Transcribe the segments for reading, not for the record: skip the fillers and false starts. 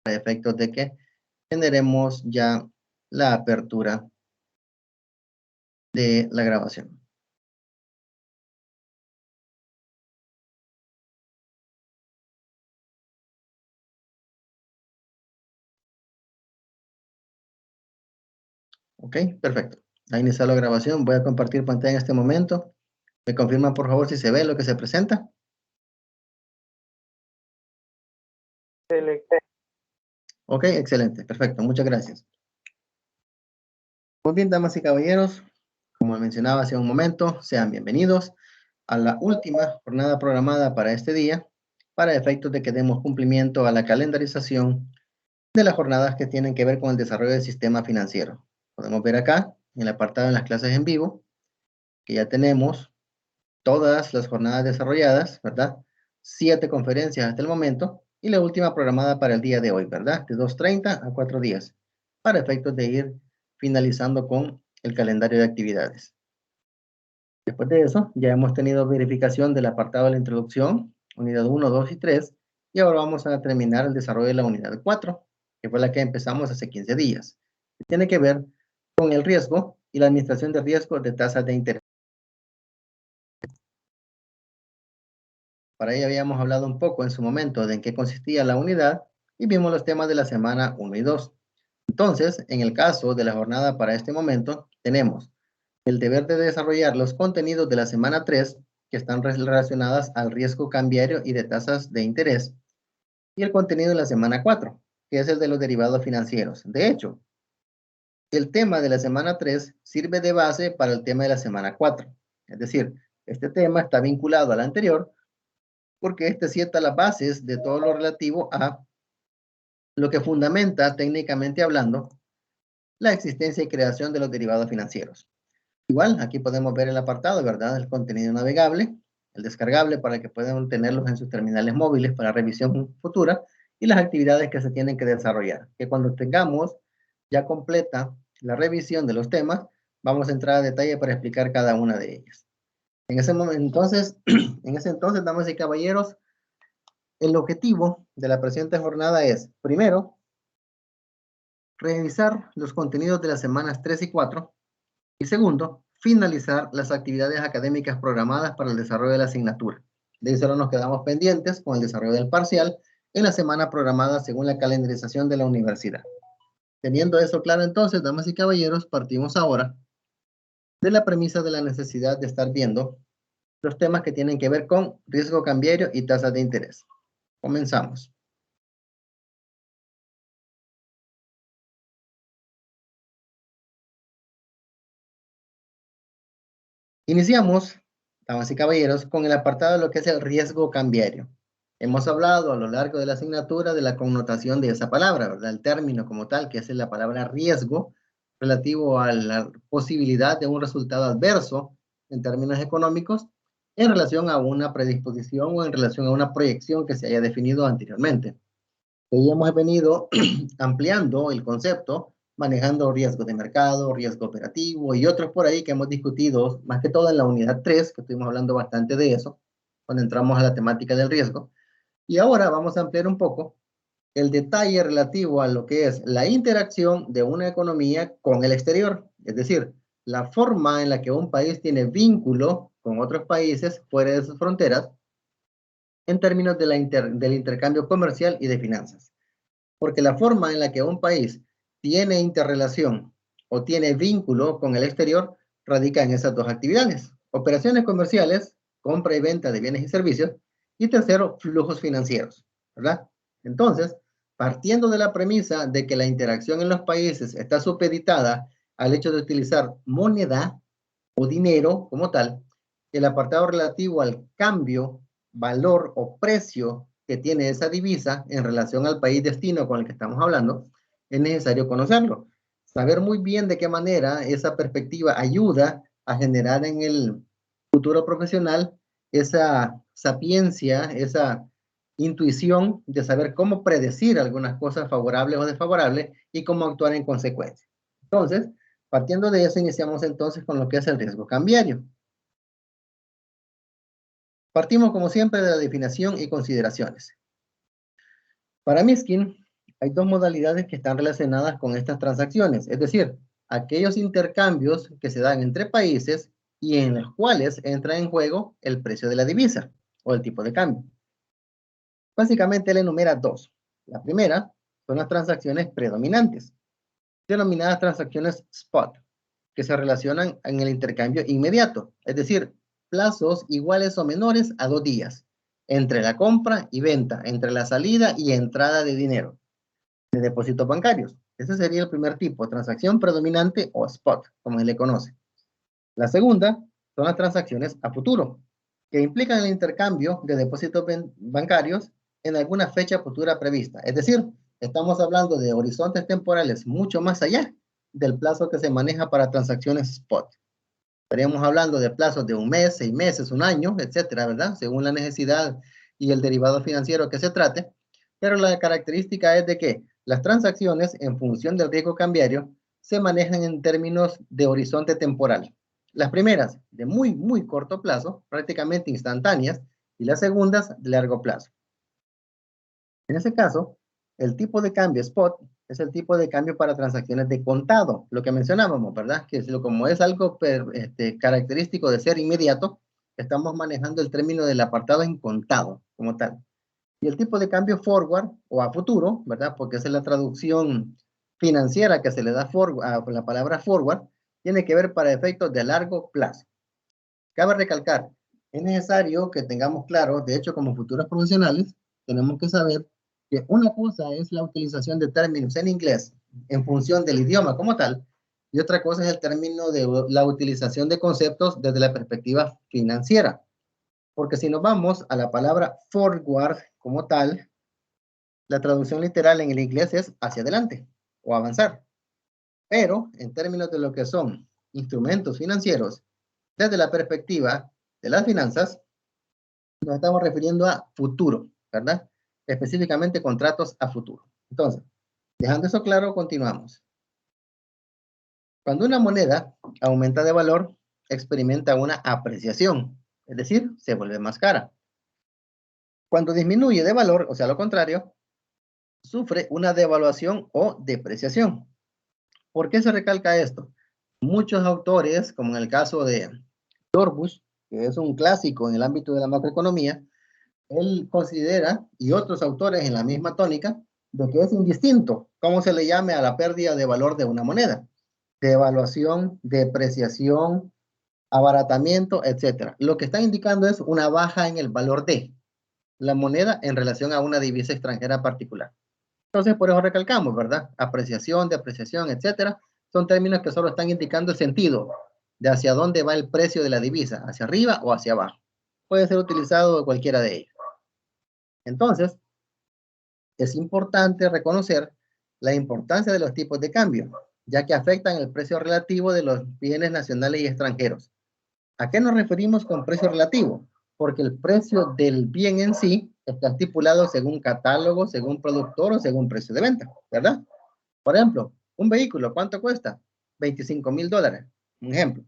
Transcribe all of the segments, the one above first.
para efectos de que generemos ya la apertura de la grabación. Ok, perfecto. Ha iniciado la grabación. Voy a compartir pantalla en este momento. ¿Me confirman, por favor, si se ve lo que se presenta? Excelente. Ok, excelente. Perfecto. Muchas gracias. Muy bien, damas y caballeros. Como mencionaba hace un momento, sean bienvenidos a la última jornada programada para este día, para efectos de que demos cumplimiento a la calendarización de las jornadas que tienen que ver con el desarrollo del sistema financiero. Podemos ver acá, en el apartado de las clases en vivo, que ya tenemos todas las jornadas desarrolladas, ¿verdad? 7 conferencias hasta el momento, y la última programada para el día de hoy, ¿verdad? De 2:30 a 4 días, para efectos de ir finalizando con el calendario de actividades. Después de eso, ya hemos tenido verificación del apartado de la introducción, unidad 1, 2 y 3, y ahora vamos a terminar el desarrollo de la unidad 4, que fue la que empezamos hace 15 días. Tiene que ver con el riesgo y la administración de riesgo de tasas de interés. Para ello habíamos hablado un poco en su momento de en qué consistía la unidad y vimos los temas de la semana 1 y 2. Entonces, en el caso de la jornada para este momento, tenemos el deber de desarrollar los contenidos de la semana 3 que están relacionadas al riesgo cambiario y de tasas de interés, y el contenido de la semana 4, que es el de los derivados financieros. De hecho, el tema de la semana 3 sirve de base para el tema de la semana 4. Es decir, este tema está vinculado al anterior porque este sienta las bases de todo lo relativo a lo que fundamenta, técnicamente hablando, la existencia y creación de los derivados financieros. Igual, aquí podemos ver el apartado, ¿verdad? El contenido navegable, el descargable para que puedan tenerlos en sus terminales móviles para revisión futura, y las actividades que se tienen que desarrollar. Que cuando tengamos ya completa la revisión de los temas, vamos a entrar a detalle para explicar cada una de ellas. En ese momento, entonces, damas y caballeros, el objetivo de la presente jornada es, primero, revisar los contenidos de las semanas 3 y 4, y segundo, finalizar las actividades académicas programadas para el desarrollo de la asignatura. De eso nos quedamos pendientes con el desarrollo del parcial en la semana programada según la calendarización de la universidad. Teniendo eso claro entonces, damas y caballeros, partimos ahora de la premisa de la necesidad de estar viendo los temas que tienen que ver con riesgo cambiario y tasas de interés. Comenzamos. Iniciamos, damas y caballeros, con el apartado de lo que es el riesgo cambiario. Hemos hablado a lo largo de la asignatura de la connotación de esa palabra, ¿verdad? El término como tal, que es la palabra riesgo, relativo a la posibilidad de un resultado adverso en términos económicos en relación a una predisposición o en relación a una proyección que se haya definido anteriormente. Hoy hemos venido ampliando el concepto, manejando riesgo de mercado, riesgo operativo y otros por ahí que hemos discutido, más que todo en la unidad 3, que estuvimos hablando bastante de eso, cuando entramos a la temática del riesgo. Y ahora vamos a ampliar un poco el detalle relativo a lo que es la interacción de una economía con el exterior, es decir, la forma en la que un país tiene vínculo con otros países fuera de sus fronteras en términos de del intercambio comercial y de finanzas. Porque la forma en la que un país tiene interrelación o tiene vínculo con el exterior radica en esas dos actividades. Operaciones comerciales, compra y venta de bienes y servicios, y tercero, flujos financieros, ¿verdad? Entonces, partiendo de la premisa de que la interacción en los países está supeditada al hecho de utilizar moneda o dinero como tal, el apartado relativo al cambio, valor o precio que tiene esa divisa en relación al país destino con el que estamos hablando, es necesario conocerlo. Saber muy bien de qué manera esa perspectiva ayuda a generar en el futuro profesional esa sapiencia, esa intuición de saber cómo predecir algunas cosas favorables o desfavorables y cómo actuar en consecuencia. Entonces, partiendo de eso, iniciamos entonces con lo que es el riesgo cambiario. Partimos, como siempre, de la definición y consideraciones. Para Miskin, hay dos modalidades que están relacionadas con estas transacciones, es decir, aquellos intercambios que se dan entre países y en los cuales entra en juego el precio de la divisa o el tipo de cambio. Básicamente él enumera dos. La primera son las transacciones predominantes, denominadas transacciones spot, que se relacionan en el intercambio inmediato, es decir, plazos iguales o menores a 2 días, entre la compra y venta, entre la salida y entrada de dinero, de depósitos bancarios. Ese sería el primer tipo, transacción predominante o spot, como se le conoce. La segunda son las transacciones a futuro, que implican el intercambio de depósitos bancarios en alguna fecha futura prevista. Es decir, estamos hablando de horizontes temporales mucho más allá del plazo que se maneja para transacciones spot. Estaríamos hablando de plazos de un mes, 6 meses, un año, etcétera, ¿verdad? Según la necesidad y el derivado financiero que se trate. Pero la característica es de que las transacciones, en función del riesgo cambiario, se manejan en términos de horizonte temporal. Las primeras de muy, muy corto plazo, prácticamente instantáneas, y las segundas de largo plazo. En ese caso, el tipo de cambio spot es el tipo de cambio para transacciones de contado, lo que mencionábamos, ¿verdad? Que como es algo característico de ser inmediato, estamos manejando el término del apartado en contado, como tal. Y el tipo de cambio forward o a futuro, ¿verdad? Porque esa es la traducción financiera que se le da a la palabra forward, tiene que ver para efectos de largo plazo. Cabe recalcar, es necesario que tengamos claro, de hecho, como futuros profesionales, tenemos que saber que una cosa es la utilización de términos en inglés en función del idioma como tal, y otra cosa es el término de la utilización de conceptos desde la perspectiva financiera. Porque si nos vamos a la palabra forward como tal, la traducción literal en el inglés es hacia adelante o avanzar. Pero en términos de lo que son instrumentos financieros, desde la perspectiva de las finanzas, nos estamos refiriendo a futuro, ¿verdad? Específicamente contratos a futuro. Entonces, dejando eso claro, continuamos. Cuando una moneda aumenta de valor, experimenta una apreciación, es decir, se vuelve más cara. Cuando disminuye de valor, o sea, lo contrario, sufre una devaluación o depreciación. ¿Por qué se recalca esto? Muchos autores, como en el caso de Dorbush, que es un clásico en el ámbito de la macroeconomía, él considera, y otros autores en la misma tónica, de que es indistinto cómo se le llame a la pérdida de valor de una moneda. Devaluación, depreciación, abaratamiento, etcétera. Lo que está indicando es una baja en el valor de la moneda en relación a una divisa extranjera particular. Entonces, por eso recalcamos, ¿verdad? Apreciación, depreciación, etcétera, son términos que solo están indicando el sentido de hacia dónde va el precio de la divisa, hacia arriba o hacia abajo. Puede ser utilizado cualquiera de ellos. Entonces, es importante reconocer la importancia de los tipos de cambio, ya que afectan el precio relativo de los bienes nacionales y extranjeros. ¿A qué nos referimos con precio relativo? Porque el precio del bien en sí está estipulado según catálogo, según productor o según precio de venta, ¿verdad? Por ejemplo, un vehículo, ¿cuánto cuesta? $25,000, un ejemplo.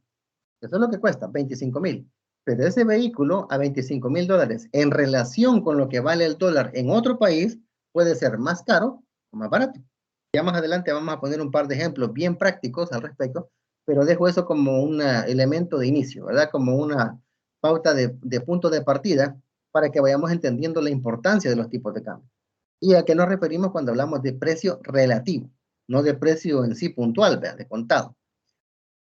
Eso es lo que cuesta, 25,000. Pero ese vehículo a $25,000 en relación con lo que vale el dólar en otro país puede ser más caro o más barato. Ya más adelante vamos a poner un par de ejemplos bien prácticos al respecto, pero dejo eso como un elemento de inicio, ¿verdad? Como una pauta de punto de partida para que vayamos entendiendo la importancia de los tipos de cambio. ¿Y a qué nos referimos cuando hablamos de precio relativo? No de precio en sí puntual, ¿verdad? De contado.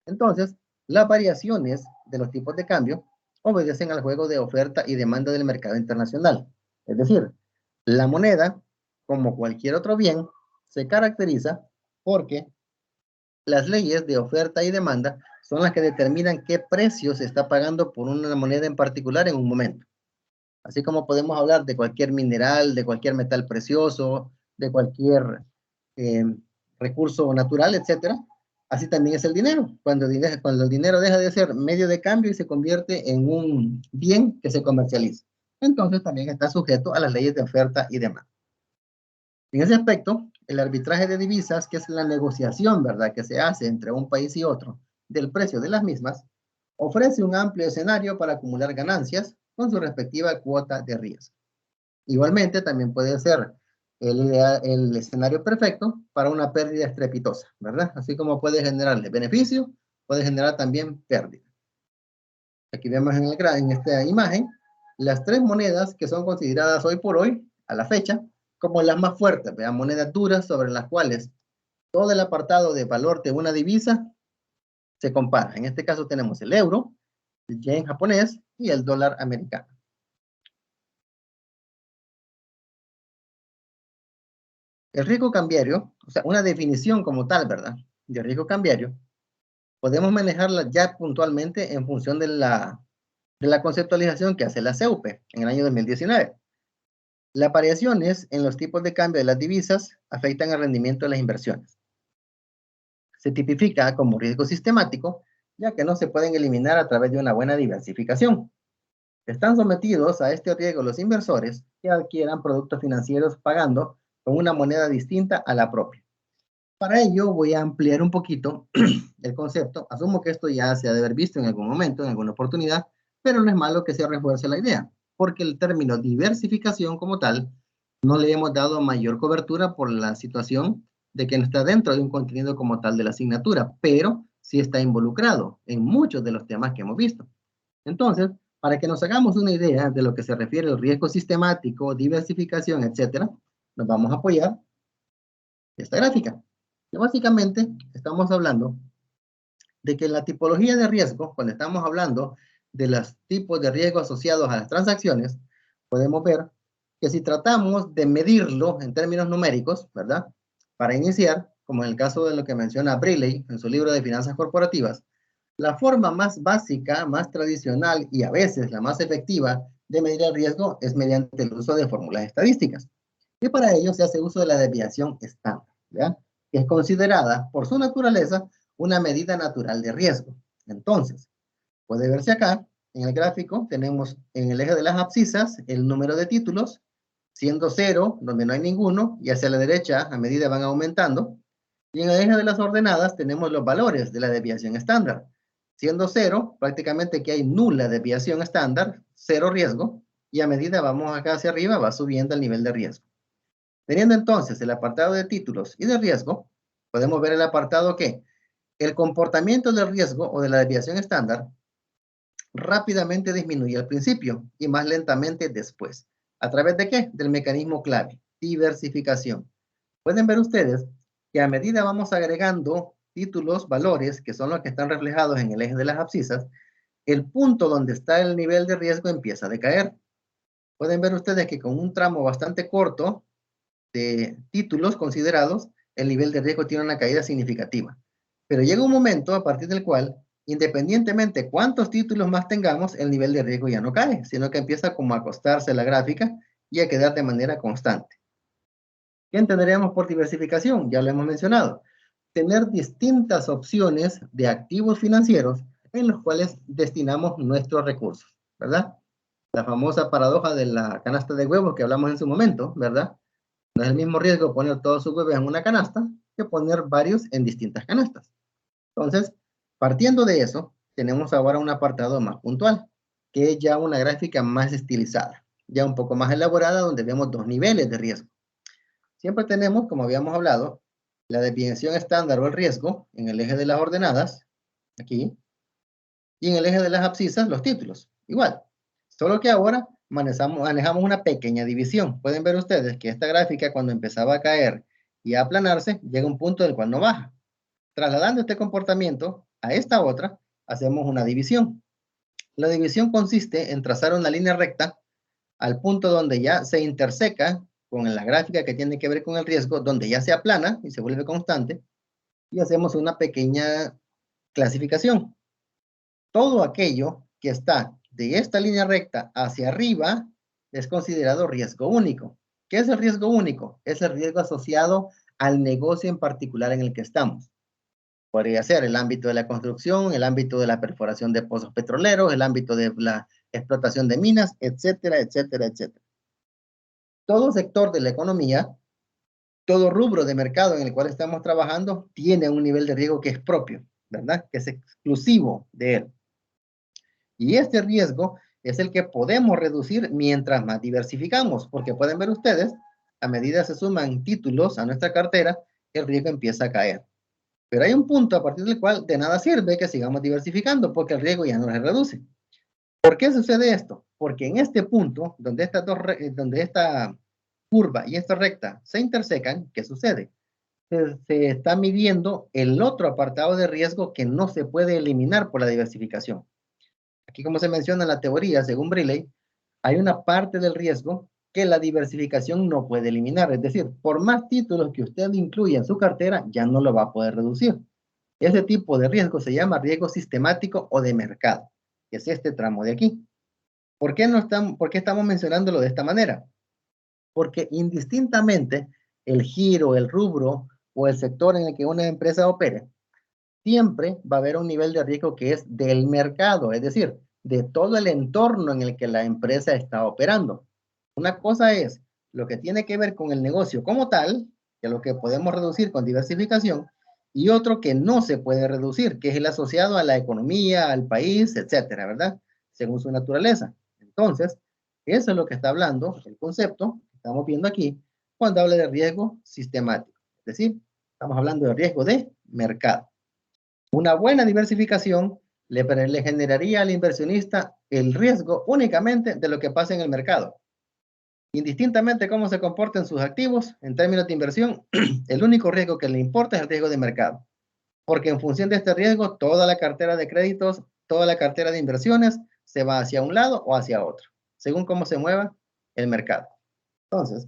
Entonces, las variaciones de los tipos de cambio obedecen al juego de oferta y demanda del mercado internacional. Es decir, la moneda, como cualquier otro bien, se caracteriza porque las leyes de oferta y demanda son las que determinan qué precio se está pagando por una moneda en particular en un momento. Así como podemos hablar de cualquier mineral, de cualquier metal precioso, de cualquier eh, recurso natural, etcétera. Así también es el dinero. Cuando el dinero deja de ser medio de cambio y se convierte en un bien que se comercializa. Entonces también está sujeto a las leyes de oferta y demanda. En ese aspecto, el arbitraje de divisas, que es la negociación, ¿verdad?, que se hace entre un país y otro del precio de las mismas, ofrece un amplio escenario para acumular ganancias con su respectiva cuota de riesgo. Igualmente, también puede ser el escenario perfecto para una pérdida estrepitosa, ¿verdad? Así como puede generarle beneficio, puede generar también pérdida. Aquí vemos en esta imagen las tres monedas que son consideradas hoy por hoy, a la fecha, como las más fuertes, ¿verdad? Monedas duras sobre las cuales todo el apartado de valor de una divisa se compara. En este caso tenemos el euro, el yen japonés y el dólar americano. El riesgo cambiario, o sea, una definición como tal, ¿verdad? De riesgo cambiario, podemos manejarla ya puntualmente en función de la conceptualización que hace la CEUP en el año 2019. Las variaciones en los tipos de cambio de las divisas afectan el rendimiento de las inversiones. Se tipifica como riesgo sistemático, ya que no se pueden eliminar a través de una buena diversificación. Están sometidos a este riesgo los inversores que adquieran productos financieros pagando con una moneda distinta a la propia. Para ello voy a ampliar un poquito el concepto. Asumo que esto ya se ha de haber visto en algún momento, en alguna oportunidad, pero no es malo que se refuerce la idea, porque el término diversificación como tal no le hemos dado mayor cobertura por la situación de que no está dentro de un contenido como tal de la asignatura, pero sí está involucrado en muchos de los temas que hemos visto. Entonces, para que nos hagamos una idea de lo que se refiere al riesgo sistemático, diversificación, etcétera, nos vamos a apoyar esta gráfica. Que básicamente estamos hablando de que en la tipología de riesgo, cuando estamos hablando de los tipos de riesgo asociados a las transacciones, podemos ver que si tratamos de medirlo en términos numéricos, ¿verdad? Para iniciar, como en el caso de lo que menciona Briley en su libro de finanzas corporativas, la forma más básica, más tradicional y a veces la más efectiva de medir el riesgo es mediante el uso de fórmulas estadísticas. Y para ello se hace uso de la desviación estándar, ¿verdad? Que es considerada por su naturaleza una medida natural de riesgo. Entonces, puede verse acá, en el gráfico, tenemos en el eje de las abscisas el número de títulos, siendo 0, donde no hay ninguno, y hacia la derecha, a medida van aumentando. Y en el eje de las ordenadas tenemos los valores de la desviación estándar. Siendo 0, prácticamente que hay nula desviación estándar, 0 riesgo, y a medida vamos acá hacia arriba, va subiendo el nivel de riesgo. Teniendo entonces el apartado de títulos y de riesgo, podemos ver el apartado que el comportamiento del riesgo o de la desviación estándar rápidamente disminuye al principio y más lentamente después. ¿A través de qué? Del mecanismo clave, diversificación. Pueden ver ustedes que a medida vamos agregando títulos, valores, que son los que están reflejados en el eje de las abscisas, el punto donde está el nivel de riesgo empieza a decaer. Pueden ver ustedes que con un tramo bastante corto de títulos considerados, el nivel de riesgo tiene una caída significativa. Pero llega un momento a partir del cual, independientemente cuántos títulos más tengamos, el nivel de riesgo ya no cae, sino que empieza como a acostarse la gráfica y a quedar de manera constante. ¿Qué entenderíamos por diversificación? Ya lo hemos mencionado. Tener distintas opciones de activos financieros en los cuales destinamos nuestros recursos, ¿verdad? La famosa paradoja de la canasta de huevos que hablamos en su momento, ¿verdad? No es el mismo riesgo poner todos sus huevos en una canasta que poner varios en distintas canastas. Entonces, partiendo de eso, tenemos ahora un apartado más puntual, que es ya una gráfica más estilizada, ya un poco más elaborada, donde vemos dos niveles de riesgo. Siempre tenemos, como habíamos hablado, la desviación estándar o el riesgo en el eje de las ordenadas, aquí, y en el eje de las abscisas, los títulos, igual. Solo que ahora manejamos una pequeña división. Pueden ver ustedes que esta gráfica, cuando empezaba a caer y a aplanarse, llega a un punto del cual no baja. Trasladando este comportamiento a esta otra, hacemos una división. La división consiste en trazar una línea recta al punto donde ya se interseca con la gráfica que tiene que ver con el riesgo, donde ya se aplana y se vuelve constante, y hacemos una pequeña clasificación. Todo aquello que está de esta línea recta hacia arriba es considerado riesgo único. ¿Qué es el riesgo único? Es el riesgo asociado al negocio en particular en el que estamos. Podría ser el ámbito de la construcción, el ámbito de la perforación de pozos petroleros, el ámbito de la explotación de minas, etcétera, etcétera, etcétera. Todo sector de la economía, todo rubro de mercado en el cual estamos trabajando, tiene un nivel de riesgo que es propio, ¿verdad? Que es exclusivo de él. Y este riesgo es el que podemos reducir mientras más diversificamos, porque pueden ver ustedes A medida se suman títulos a nuestra cartera, el riesgo empieza a caer. Pero hay un punto a partir del cual de nada sirve que sigamos diversificando porque el riesgo ya no se reduce. ¿Por qué sucede esto? Porque en este punto, donde esta curva y esta recta se intersecan, ¿qué sucede? Se está midiendo el otro apartado de riesgo que no se puede eliminar por la diversificación. Aquí, como se menciona en la teoría, según Briley, hay una parte del riesgo que la diversificación no puede eliminar. Es decir, por más títulos que usted incluya en su cartera, ya no lo va a poder reducir. Ese tipo de riesgo se llama riesgo sistemático o de mercado, que es este tramo de aquí. ¿Por qué estamos mencionándolo de esta manera? Porque indistintamente el giro, el rubro o el sector en el que una empresa opere, siempre va a haber un nivel de riesgo que es del mercado, es decir, de todo el entorno en el que la empresa está operando. Una cosa es lo que tiene que ver con el negocio como tal, que es lo que podemos reducir con diversificación, y otro que no se puede reducir, que es el asociado a la economía, al país, etcétera, ¿verdad? Según su naturaleza. Entonces, eso es lo que está hablando, el concepto que estamos viendo aquí, cuando habla de riesgo sistemático. Es decir, estamos hablando de riesgo de mercado. Una buena diversificación le generaría al inversionista el riesgo únicamente de lo que pasa en el mercado. Indistintamente cómo se comporten sus activos en términos de inversión, el único riesgo que le importa es el riesgo de mercado. Porque en función de este riesgo, toda la cartera de créditos, toda la cartera de inversiones se va hacia un lado o hacia otro, según cómo se mueva el mercado. Entonces,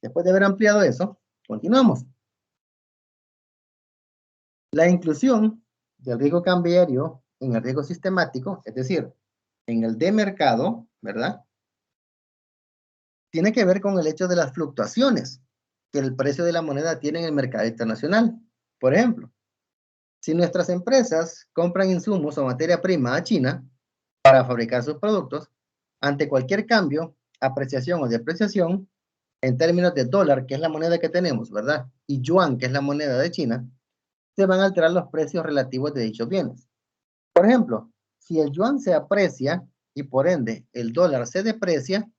después de haber ampliado eso, continuamos. La inclusión del riesgo cambiario en el riesgo sistemático, es decir, en el de mercado, ¿verdad? Tiene que ver con el hecho de las fluctuaciones que el precio de la moneda tiene en el mercado internacional. Por ejemplo, si nuestras empresas compran insumos o materia prima a China para fabricar sus productos, ante cualquier cambio, apreciación o depreciación, en términos de dólar, que es la moneda que tenemos, ¿verdad? Y yuan, que es la moneda de China, se van a alterar los precios relativos de dichos bienes. Por ejemplo, si el yuan se aprecia y por ende el dólar se deprecia,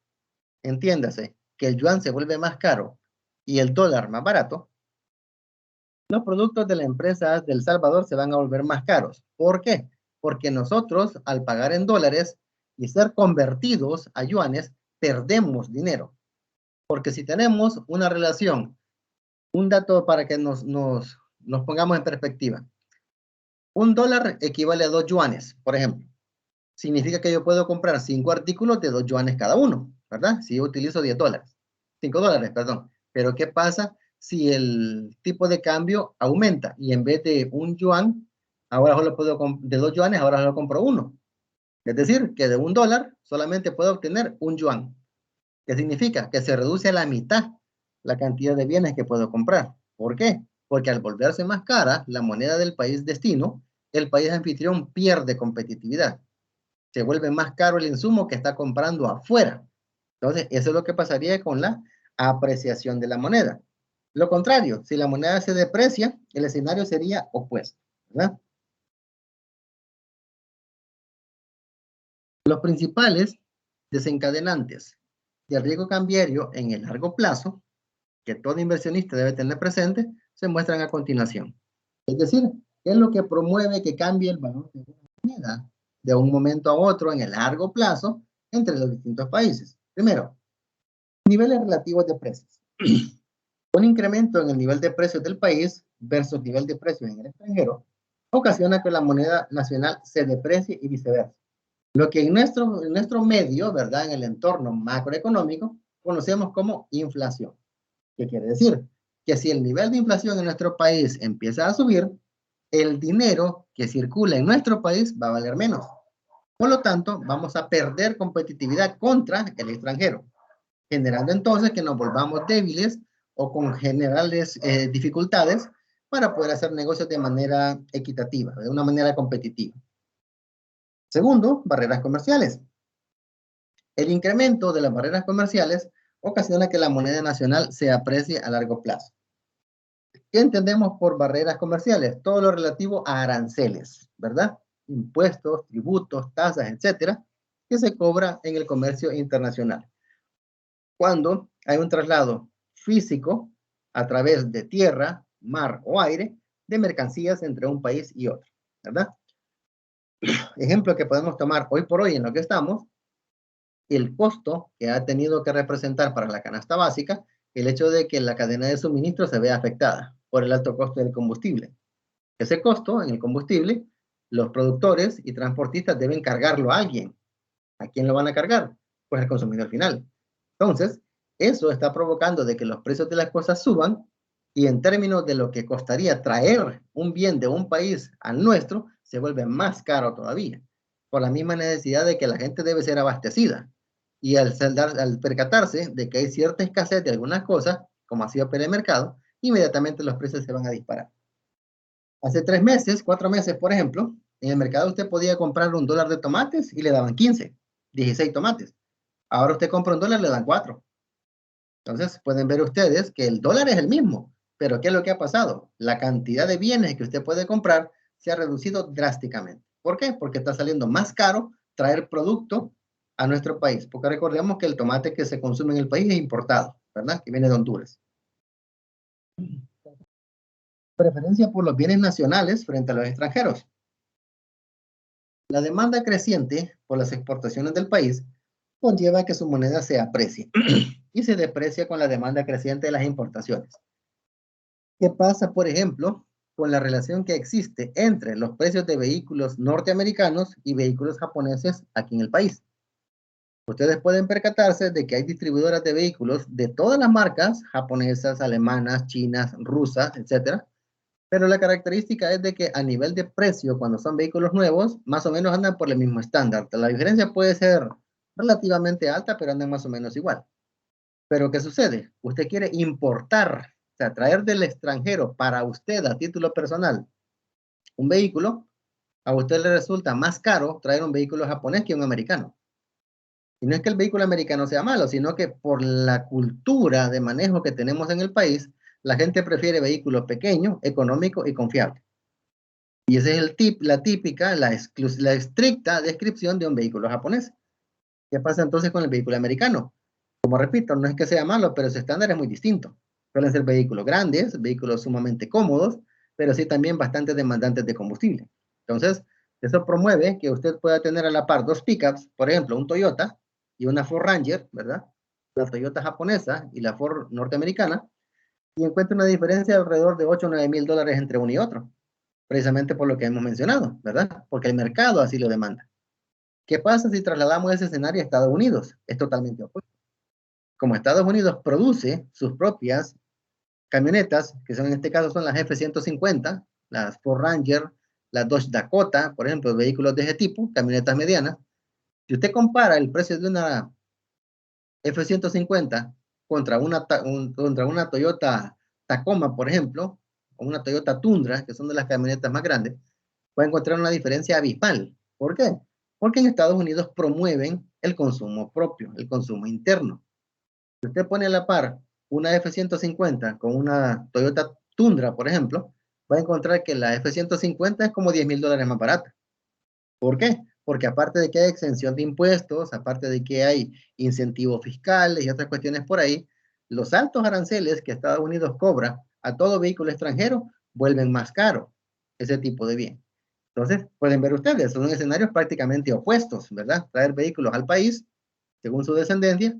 entiéndase que el yuan se vuelve más caro y el dólar más barato, los productos de la empresa del Salvador se van a volver más caros. ¿Por qué? Porque nosotros, al pagar en dólares y ser convertidos a yuanes, perdemos dinero. Porque si tenemos una relación, un dato para que nos pongamos en perspectiva. Un dólar equivale a 2 yuanes, por ejemplo. Significa que yo puedo comprar 5 artículos de 2 yuanes cada uno, ¿verdad? Si yo utilizo 10 dólares. 5 dólares, perdón. Pero ¿qué pasa si el tipo de cambio aumenta y en vez de un yuan, ahora solo puedo de 2 yuanes, ahora solo compro uno? Es decir, que de un dólar solamente puedo obtener un yuan. ¿Qué significa? Que se reduce a la mitad la cantidad de bienes que puedo comprar. ¿Por qué? Porque al volverse más cara la moneda del país destino, el país anfitrión pierde competitividad. Se vuelve más caro el insumo que está comprando afuera. Entonces, eso es lo que pasaría con la apreciación de la moneda. Lo contrario, si la moneda se deprecia, el escenario sería opuesto, ¿verdad? Los principales desencadenantes del riesgo cambiario en el largo plazo que todo inversionista debe tener presente se muestran a continuación. Es decir, ¿qué es lo que promueve que cambie el valor de una moneda de un momento a otro en el largo plazo entre los distintos países? Primero, niveles relativos de precios. Un incremento en el nivel de precios del país versus nivel de precios en el extranjero ocasiona que la moneda nacional se deprecie y viceversa. Lo que en nuestro medio, ¿verdad? En el entorno macroeconómico, conocemos como inflación. ¿Qué quiere decir? Que si el nivel de inflación en nuestro país empieza a subir, el dinero que circula en nuestro país va a valer menos. Por lo tanto, vamos a perder competitividad contra el extranjero, generando entonces que nos volvamos débiles o con generales dificultades para poder hacer negocios de manera equitativa, de una manera competitiva. Segundo, barreras comerciales. El incremento de las barreras comerciales ocasiona que la moneda nacional se aprecie a largo plazo. ¿Qué entendemos por barreras comerciales? Todo lo relativo a aranceles, ¿verdad? Impuestos, tributos, tasas, etcétera, que se cobra en el comercio internacional. Cuando hay un traslado físico a través de tierra, mar o aire de mercancías entre un país y otro, ¿verdad? Ejemplo que podemos tomar hoy por hoy en lo que estamos, el costo que ha tenido que representar para la canasta básica el hecho de que la cadena de suministro se vea afectada por el alto costo del combustible. Ese costo en el combustible, los productores y transportistas deben cargarlo a alguien. ¿A quién lo van a cargar? Pues al consumidor final. Entonces, eso está provocando de que los precios de las cosas suban y en términos de lo que costaría traer un bien de un país al nuestro, se vuelve más caro todavía, por la misma necesidad de que la gente debe ser abastecida. Y al percatarse de que hay cierta escasez de algunas cosas, como ha sido el mercado, inmediatamente los precios se van a disparar. Hace 3 meses, 4 meses, por ejemplo, en el mercado usted podía comprar $1 de tomates y le daban 15, 16 tomates. Ahora usted compra $1, le dan 4. Entonces pueden ver ustedes que el dólar es el mismo, pero ¿qué es lo que ha pasado? La cantidad de bienes que usted puede comprar se ha reducido drásticamente. ¿Por qué? Porque está saliendo más caro traer producto a nuestro país, porque recordemos que el tomate que se consume en el país es importado, ¿verdad? Que viene de Honduras. Preferencia por los bienes nacionales frente a los extranjeros. La demanda creciente por las exportaciones del país conlleva que su moneda se aprecie y se deprecia con la demanda creciente de las importaciones. ¿Qué pasa, por ejemplo, con la relación que existe entre los precios de vehículos norteamericanos y vehículos japoneses aquí en el país? Ustedes pueden percatarse de que hay distribuidoras de vehículos de todas las marcas, japonesas, alemanas, chinas, rusas, etcétera. Pero la característica es de que a nivel de precio, cuando son vehículos nuevos, más o menos andan por el mismo estándar. La diferencia puede ser relativamente alta, pero andan más o menos igual. Pero ¿qué sucede? Usted quiere importar, o sea, traer del extranjero para usted a título personal un vehículo, a usted le resulta más caro traer un vehículo japonés que un americano. Y no es que el vehículo americano sea malo, sino que por la cultura de manejo que tenemos en el país, la gente prefiere vehículos pequeños, económicos y confiables. Y esa es la típica, la estricta descripción de un vehículo japonés. ¿Qué pasa entonces con el vehículo americano? Como repito, no es que sea malo, pero su estándar es muy distinto. Suelen ser vehículos grandes, vehículos sumamente cómodos, pero sí también bastante demandantes de combustible. Entonces, eso promueve que usted pueda tener a la par dos pickups, por ejemplo, un Toyota y una Ford Ranger, ¿verdad? La Toyota japonesa y la Ford norteamericana, y encuentre una diferencia de alrededor de 8 o 9 mil dólares entre uno y otro, precisamente por lo que hemos mencionado, ¿verdad? Porque el mercado así lo demanda. ¿Qué pasa si trasladamos ese escenario a Estados Unidos? Es totalmente opuesto. Como Estados Unidos produce sus propias camionetas, que son en este caso son las F-150, las Ford Ranger, las Dodge Dakota, por ejemplo, vehículos de ese tipo, camionetas medianas. Si usted compara el precio de una F-150 contra una Toyota Tacoma, por ejemplo, o una Toyota Tundra, que son de las camionetas más grandes, va a encontrar una diferencia abismal. ¿Por qué? Porque en Estados Unidos promueven el consumo propio, el consumo interno. Si usted pone a la par una F-150 con una Toyota Tundra, por ejemplo, va a encontrar que la F-150 es como $10,000 más barata. ¿Por qué? Porque aparte de que hay exención de impuestos, aparte de que hay incentivos fiscales y otras cuestiones por ahí, los altos aranceles que Estados Unidos cobra a todo vehículo extranjero vuelven más caro ese tipo de bien. Entonces, pueden ver ustedes, son escenarios prácticamente opuestos, ¿verdad? Traer vehículos al país según su descendencia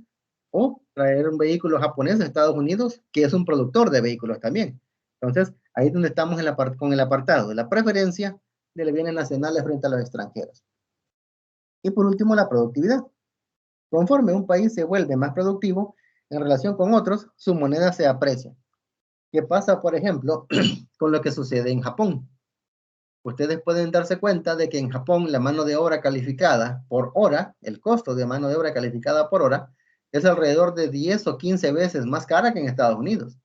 o traer un vehículo japonés a Estados Unidos que es un productor de vehículos también. Entonces, ahí es donde estamos con el apartado de la preferencia de los bienes nacionales frente a los extranjeros. Y por último, la productividad. Conforme un país se vuelve más productivo en relación con otros, su moneda se aprecia. ¿Qué pasa, por ejemplo, con lo que sucede en Japón? Ustedes pueden darse cuenta de que en Japón la mano de obra calificada por hora, el costo de mano de obra calificada por hora, es alrededor de 10 o 15 veces más cara que en Estados Unidos.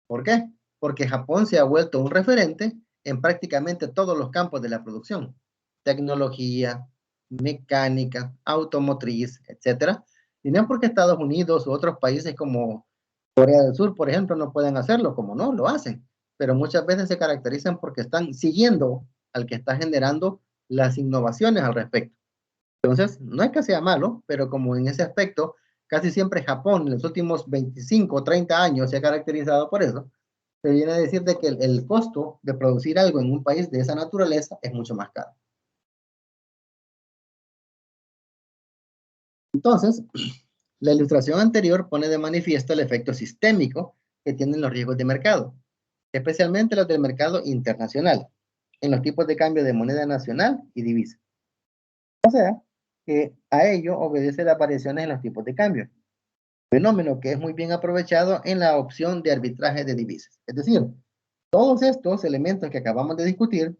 ¿Por qué? Porque Japón se ha vuelto un referente en prácticamente todos los campos de la producción. Tecnología, mecánica, automotriz, etcétera. Y no es porque Estados Unidos u otros países como Corea del Sur, por ejemplo, no pueden hacerlo, como no, lo hacen. Pero muchas veces se caracterizan porque están siguiendo al que está generando las innovaciones al respecto. Entonces, no es que sea malo, pero como en ese aspecto casi siempre Japón en los últimos 25 o 30 años se ha caracterizado por eso, se viene a decir de que el costo de producir algo en un país de esa naturaleza es mucho más caro. Entonces, la ilustración anterior pone de manifiesto el efecto sistémico que tienen los riesgos de mercado, especialmente los del mercado internacional, en los tipos de cambio de moneda nacional y divisa. O sea, que a ello obedece las variaciones en los tipos de cambio, fenómeno que es muy bien aprovechado en la opción de arbitraje de divisas. Es decir, todos estos elementos que acabamos de discutir,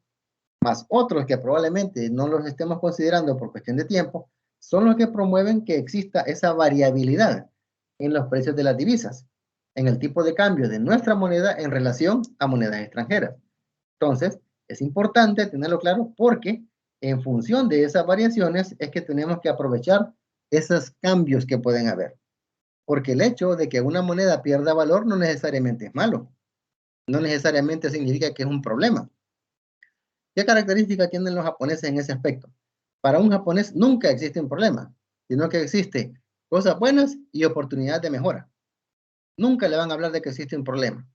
más otros que probablemente no los estemos considerando por cuestión de tiempo, son los que promueven que exista esa variabilidad en los precios de las divisas, en el tipo de cambio de nuestra moneda en relación a monedas extranjeras. Entonces, es importante tenerlo claro porque en función de esas variaciones es que tenemos que aprovechar esos cambios que pueden haber. Porque el hecho de que una moneda pierda valor no necesariamente es malo. No necesariamente significa que es un problema. ¿Qué características tienen los japoneses en ese aspecto? Para un japonés nunca existe un problema, sino que existe cosas buenas y oportunidades de mejora. Nunca le van a hablar de que existe un problema,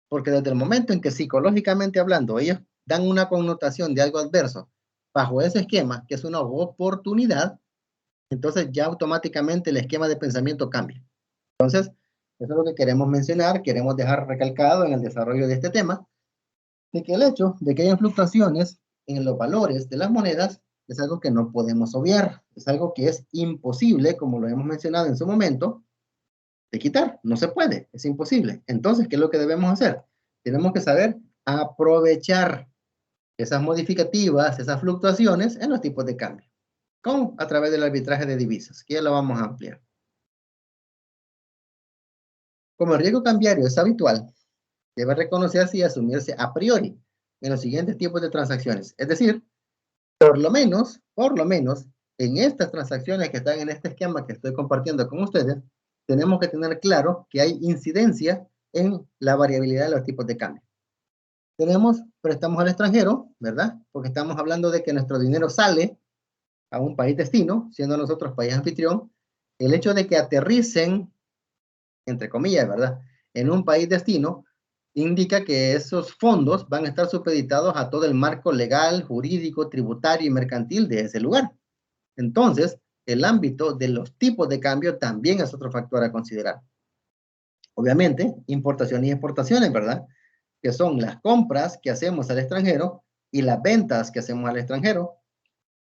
porque desde el momento en que psicológicamente hablando ellos dan una connotación de algo adverso bajo ese esquema, que es una oportunidad, entonces ya automáticamente el esquema de pensamiento cambia. Entonces, eso es lo que queremos mencionar, queremos dejar recalcado en el desarrollo de este tema, de que el hecho de que hayan fluctuaciones en los valores de las monedas es algo que no podemos obviar, es algo que es imposible, como lo hemos mencionado en su momento, de quitar, no se puede, es imposible. Entonces, ¿qué es lo que debemos hacer? Tenemos que saber aprovechar esas modificativas, esas fluctuaciones en los tipos de cambio. ¿Cómo? A través del arbitraje de divisas, que ya lo vamos a ampliar. Como el riesgo cambiario es habitual, debe reconocerse y asumirse a priori en los siguientes tipos de transacciones. Es decir, por lo menos, en estas transacciones que están en este esquema que estoy compartiendo con ustedes, tenemos que tener claro que hay incidencia en la variabilidad de los tipos de cambio. Tenemos préstamos al extranjero, ¿verdad? Porque estamos hablando de que nuestro dinero sale a un país destino, siendo nosotros país anfitrión. El hecho de que aterricen, entre comillas, ¿verdad?, en un país destino, indica que esos fondos van a estar supeditados a todo el marco legal, jurídico, tributario y mercantil de ese lugar. Entonces, el ámbito de los tipos de cambio también es otro factor a considerar. Obviamente, importaciones y exportaciones, ¿verdad?, que son las compras que hacemos al extranjero y las ventas que hacemos al extranjero.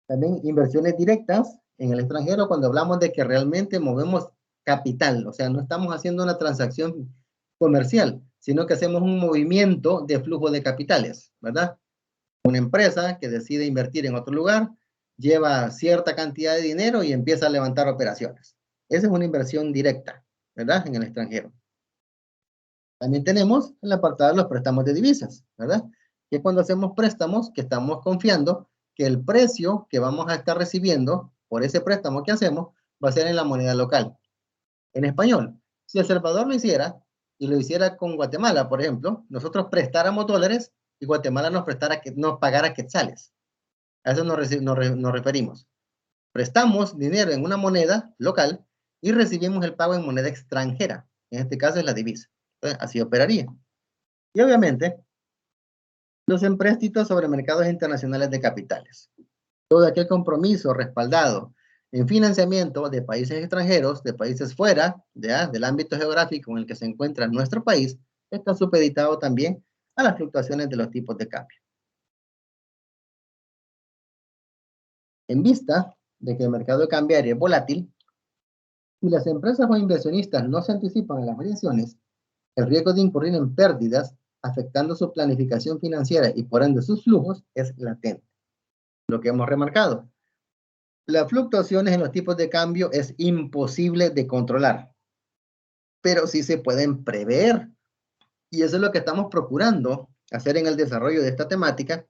También inversiones directas en el extranjero cuando hablamos de que realmente movemos capital, o sea, no estamos haciendo una transacción comercial, sino que hacemos un movimiento de flujo de capitales, ¿verdad? Una empresa que decide invertir en otro lugar, lleva cierta cantidad de dinero y empieza a levantar operaciones. Esa es una inversión directa, ¿verdad? En el extranjero. También tenemos el apartado de los préstamos de divisas, ¿verdad? Que cuando hacemos préstamos, que estamos confiando que el precio que vamos a estar recibiendo por ese préstamo que hacemos va a ser en la moneda local. En español, si El Salvador lo hiciera y lo hiciera con Guatemala, por ejemplo, nosotros prestáramos dólares y Guatemala nos pagara quetzales. A eso nos referimos. Prestamos dinero en una moneda local y recibimos el pago en moneda extranjera. En este caso es la divisa. Entonces, así operaría. Y obviamente, los empréstitos sobre mercados internacionales de capitales. Todo aquel compromiso respaldado en financiamiento de países extranjeros, de países fuera del ámbito geográfico en el que se encuentra nuestro país, está supeditado también a las fluctuaciones de los tipos de cambio. En vista de que el mercado cambiario es volátil, si las empresas o inversionistas no se anticipan a las variaciones, el riesgo de incurrir en pérdidas afectando su planificación financiera y por ende sus flujos es latente. Lo que hemos remarcado, las fluctuaciones en los tipos de cambio es imposible de controlar, pero sí se pueden prever. Y eso es lo que estamos procurando hacer en el desarrollo de esta temática,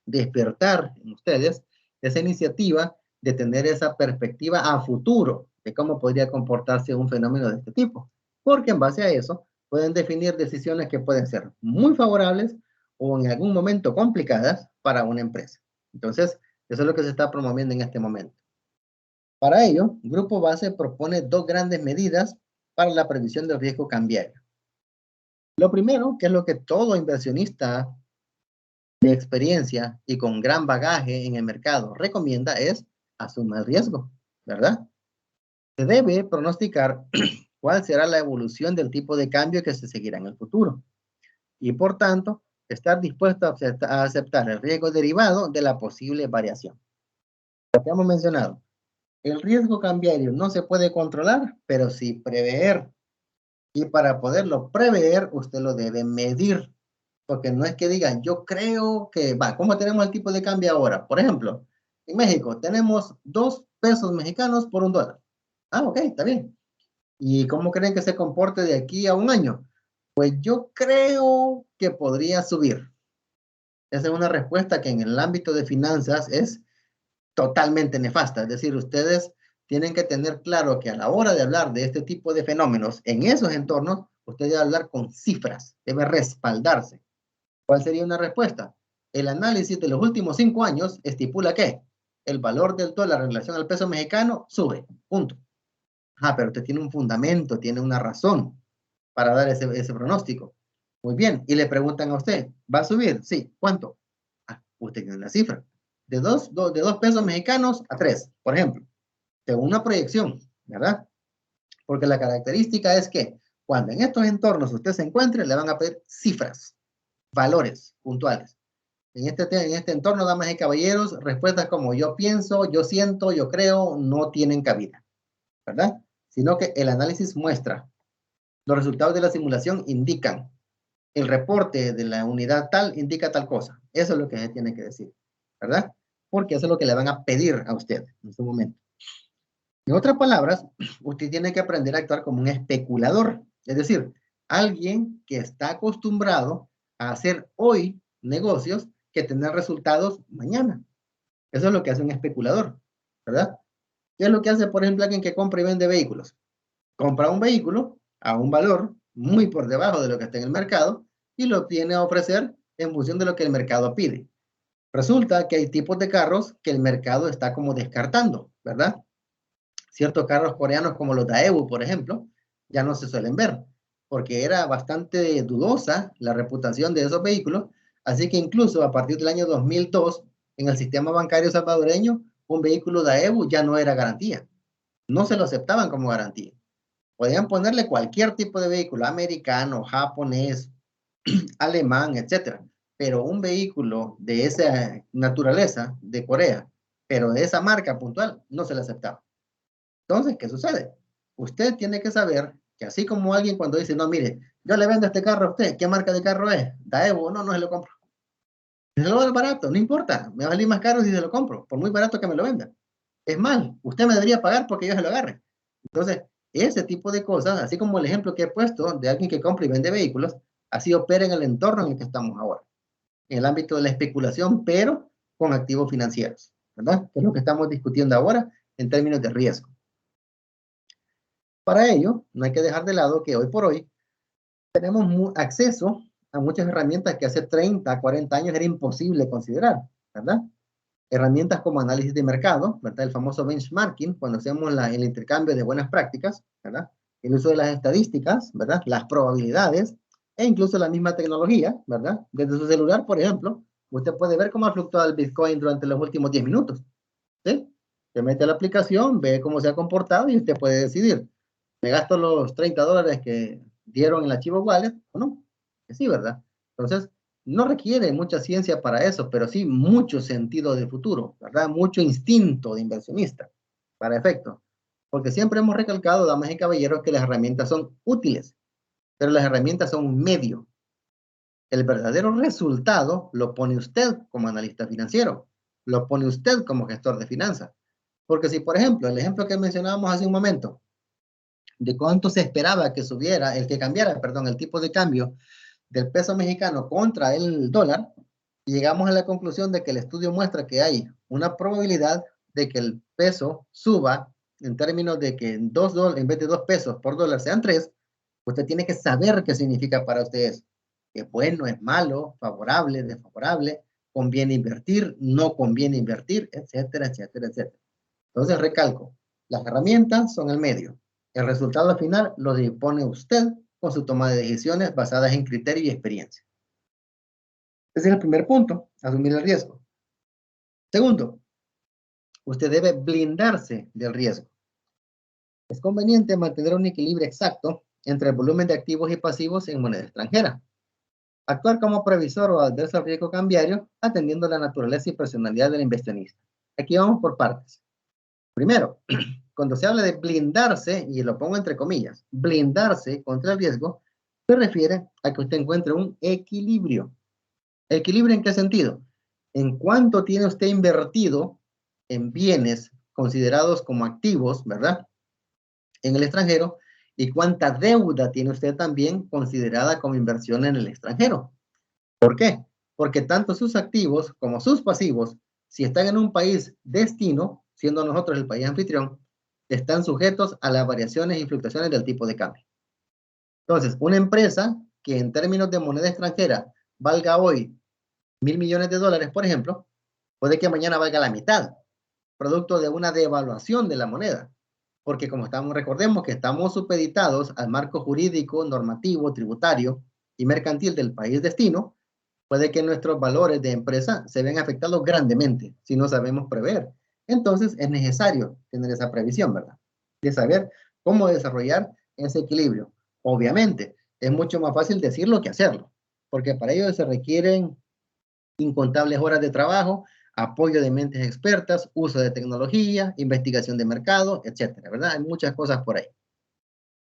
despertar en ustedes esa iniciativa de tener esa perspectiva a futuro de cómo podría comportarse un fenómeno de este tipo. Porque en base a eso pueden definir decisiones que pueden ser muy favorables o en algún momento complicadas para una empresa. Entonces, eso es lo que se está promoviendo en este momento. Para ello, Grupo Base propone dos grandes medidas para la previsión del riesgo cambiario. Lo primero, que es lo que todo inversionista de experiencia y con gran bagaje en el mercado recomienda, es asumir el riesgo, ¿verdad? Se debe pronosticar cuál será la evolución del tipo de cambio que se seguirá en el futuro y, por tanto, estar dispuesto a aceptar el riesgo derivado de la posible variación. Lo que hemos mencionado, el riesgo cambiario no se puede controlar, pero sí prever. Y para poderlo prever, usted lo debe medir. Porque no es que digan, yo creo que va, ¿cómo tenemos el tipo de cambio ahora? Por ejemplo, en México tenemos 2 pesos mexicanos por un dólar. Ah, ok, está bien. ¿Y cómo creen que se comporte de aquí a un año? Pues yo creo que podría subir. Esa es una respuesta que en el ámbito de finanzas es totalmente nefasta. Es decir, ustedes tienen que tener claro que a la hora de hablar de este tipo de fenómenos en esos entornos, usted debe hablar con cifras, debe respaldarse. ¿Cuál sería una respuesta? El análisis de los últimos 5 años estipula que el valor del dólar en relación al peso mexicano sube, punto. Ah, pero usted tiene un fundamento, tiene una razón para dar ese pronóstico. Muy bien, y le preguntan a usted, ¿va a subir? Sí, ¿cuánto? Ah, usted tiene la cifra. De 2 pesos mexicanos a 3, por ejemplo, según una proyección, ¿verdad? Porque la característica es que cuando en estos entornos usted se encuentre, le van a pedir cifras, valores puntuales. En este entorno, damas y caballeros, respuestas como yo pienso, yo siento, yo creo, no tienen cabida, ¿verdad? Sino que el análisis muestra, los resultados de la simulación indican, el reporte de la unidad tal indica tal cosa. Eso es lo que se tiene que decir, ¿verdad? Porque eso es lo que le van a pedir a usted en su momento. En otras palabras, usted tiene que aprender a actuar como un especulador, es decir, alguien que está acostumbrado a hacer hoy negocios que tener resultados mañana. Eso es lo que hace un especulador, ¿verdad? ¿Qué es lo que hace, por ejemplo, alguien que compra y vende vehículos? Compra un vehículo a un valor muy por debajo de lo que está en el mercado y lo viene a ofrecer en función de lo que el mercado pide. Resulta que hay tipos de carros que el mercado está como descartando, ¿verdad? Ciertos carros coreanos como los Daewoo, por ejemplo, ya no se suelen ver, porque era bastante dudosa la reputación de esos vehículos, así que incluso a partir del año 2002, en el sistema bancario salvadoreño, un vehículo Daewoo ya no era garantía, no se lo aceptaban como garantía. Podían ponerle cualquier tipo de vehículo, americano, japonés, alemán, etcétera, pero un vehículo de esa naturaleza, de Corea, pero de esa marca puntual, no se le aceptaba. Entonces, ¿qué sucede? Usted tiene que saber que así como alguien cuando dice, no, mire, yo le vendo este carro a usted, ¿qué marca de carro es? Daewoo, no, no se lo compro. Se lo vendo barato, no importa, me va a salir más caro si se lo compro, por muy barato que me lo venda. Es mal, usted me debería pagar porque yo se lo agarre. Entonces, ese tipo de cosas, así como el ejemplo que he puesto de alguien que compra y vende vehículos, así opera en el entorno en el que estamos ahora, en el ámbito de la especulación, pero con activos financieros, ¿verdad? Que es lo que estamos discutiendo ahora en términos de riesgo. Para ello, no hay que dejar de lado que hoy por hoy tenemos acceso a muchas herramientas que hace 30, 40 años era imposible considerar, ¿verdad? Herramientas como análisis de mercado, ¿verdad? El famoso benchmarking, cuando hacemos el intercambio de buenas prácticas, ¿verdad? El uso de las estadísticas, ¿verdad? Las probabilidades e incluso la misma tecnología, ¿verdad? Desde su celular, por ejemplo, usted puede ver cómo ha fluctuado el Bitcoin durante los últimos 10 minutos, ¿sí? Se mete a la aplicación, ve cómo se ha comportado y usted puede decidir, ¿me gasto los $30 que dieron en el archivo wallet o no? Que sí, ¿verdad? Entonces, no requiere mucha ciencia para eso, pero sí mucho sentido de futuro, ¿verdad? Mucho instinto de inversionista, para efecto. Porque siempre hemos recalcado, damas y caballeros, que las herramientas son útiles, pero las herramientas son un medio. El verdadero resultado lo pone usted como analista financiero, lo pone usted como gestor de finanzas. Porque si, por ejemplo, el ejemplo que mencionábamos hace un momento, de cuánto se esperaba que subiera, el que cambiara, perdón, el tipo de cambio del peso mexicano contra el dólar, y llegamos a la conclusión de que el estudio muestra que hay una probabilidad de que el peso suba en términos de que en vez de 2 pesos por dólar sean 3, usted tiene que saber qué significa para ustedes. Es bueno, es malo, favorable, desfavorable, conviene invertir, no conviene invertir, etcétera, etcétera, etcétera. Entonces, recalco, Las herramientas son el medio. El resultado final lo dispone usted con su toma de decisiones basadas en criterio y experiencia. Ese es el primer punto, asumir el riesgo. Segundo, usted debe blindarse del riesgo. Es conveniente mantener un equilibrio exacto entre el volumen de activos y pasivos en moneda extranjera. Actuar como previsor o adverso al riesgo cambiario, atendiendo la naturaleza y personalidad del inversionista. Aquí vamos por partes. Primero, cuando se habla de blindarse, y lo pongo entre comillas, blindarse contra el riesgo, se refiere a que usted encuentre un equilibrio. ¿Equilibrio en qué sentido? En cuánto tiene usted invertido en bienes considerados como activos, ¿verdad? En el extranjero, y cuánta deuda tiene usted también considerada como inversión en el extranjero. ¿Por qué? Porque tanto sus activos como sus pasivos, si están en un país destino, siendo nosotros el país anfitrión, están sujetos a las variaciones y fluctuaciones del tipo de cambio. Entonces, una empresa que en términos de moneda extranjera valga hoy 1.000 millones de dólares, por ejemplo, puede que mañana valga la mitad, producto de una devaluación de la moneda. Porque como recordemos que estamos supeditados al marco jurídico, normativo, tributario y mercantil del país destino, puede que nuestros valores de empresa se vean afectados grandemente si no sabemos prever. Entonces es necesario tener esa previsión, ¿verdad? De saber cómo desarrollar ese equilibrio. Obviamente, es mucho más fácil decirlo que hacerlo, porque para ello se requieren incontables horas de trabajo, apoyo de mentes expertas, uso de tecnología, investigación de mercado, etcétera, ¿verdad? Hay muchas cosas por ahí.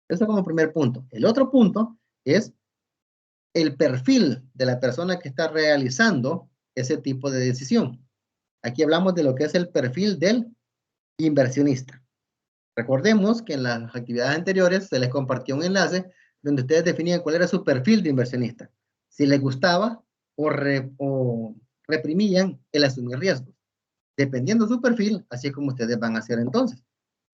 Eso como primer punto. El otro punto es el perfil de la persona que está realizando ese tipo de decisión. Aquí hablamos de lo que es el perfil del inversionista. Recordemos que en las actividades anteriores se les compartió un enlace donde ustedes definían cuál era su perfil de inversionista. Si les gustaba o reprimían el asumir riesgos. Dependiendo de su perfil, así es como ustedes van a hacer entonces.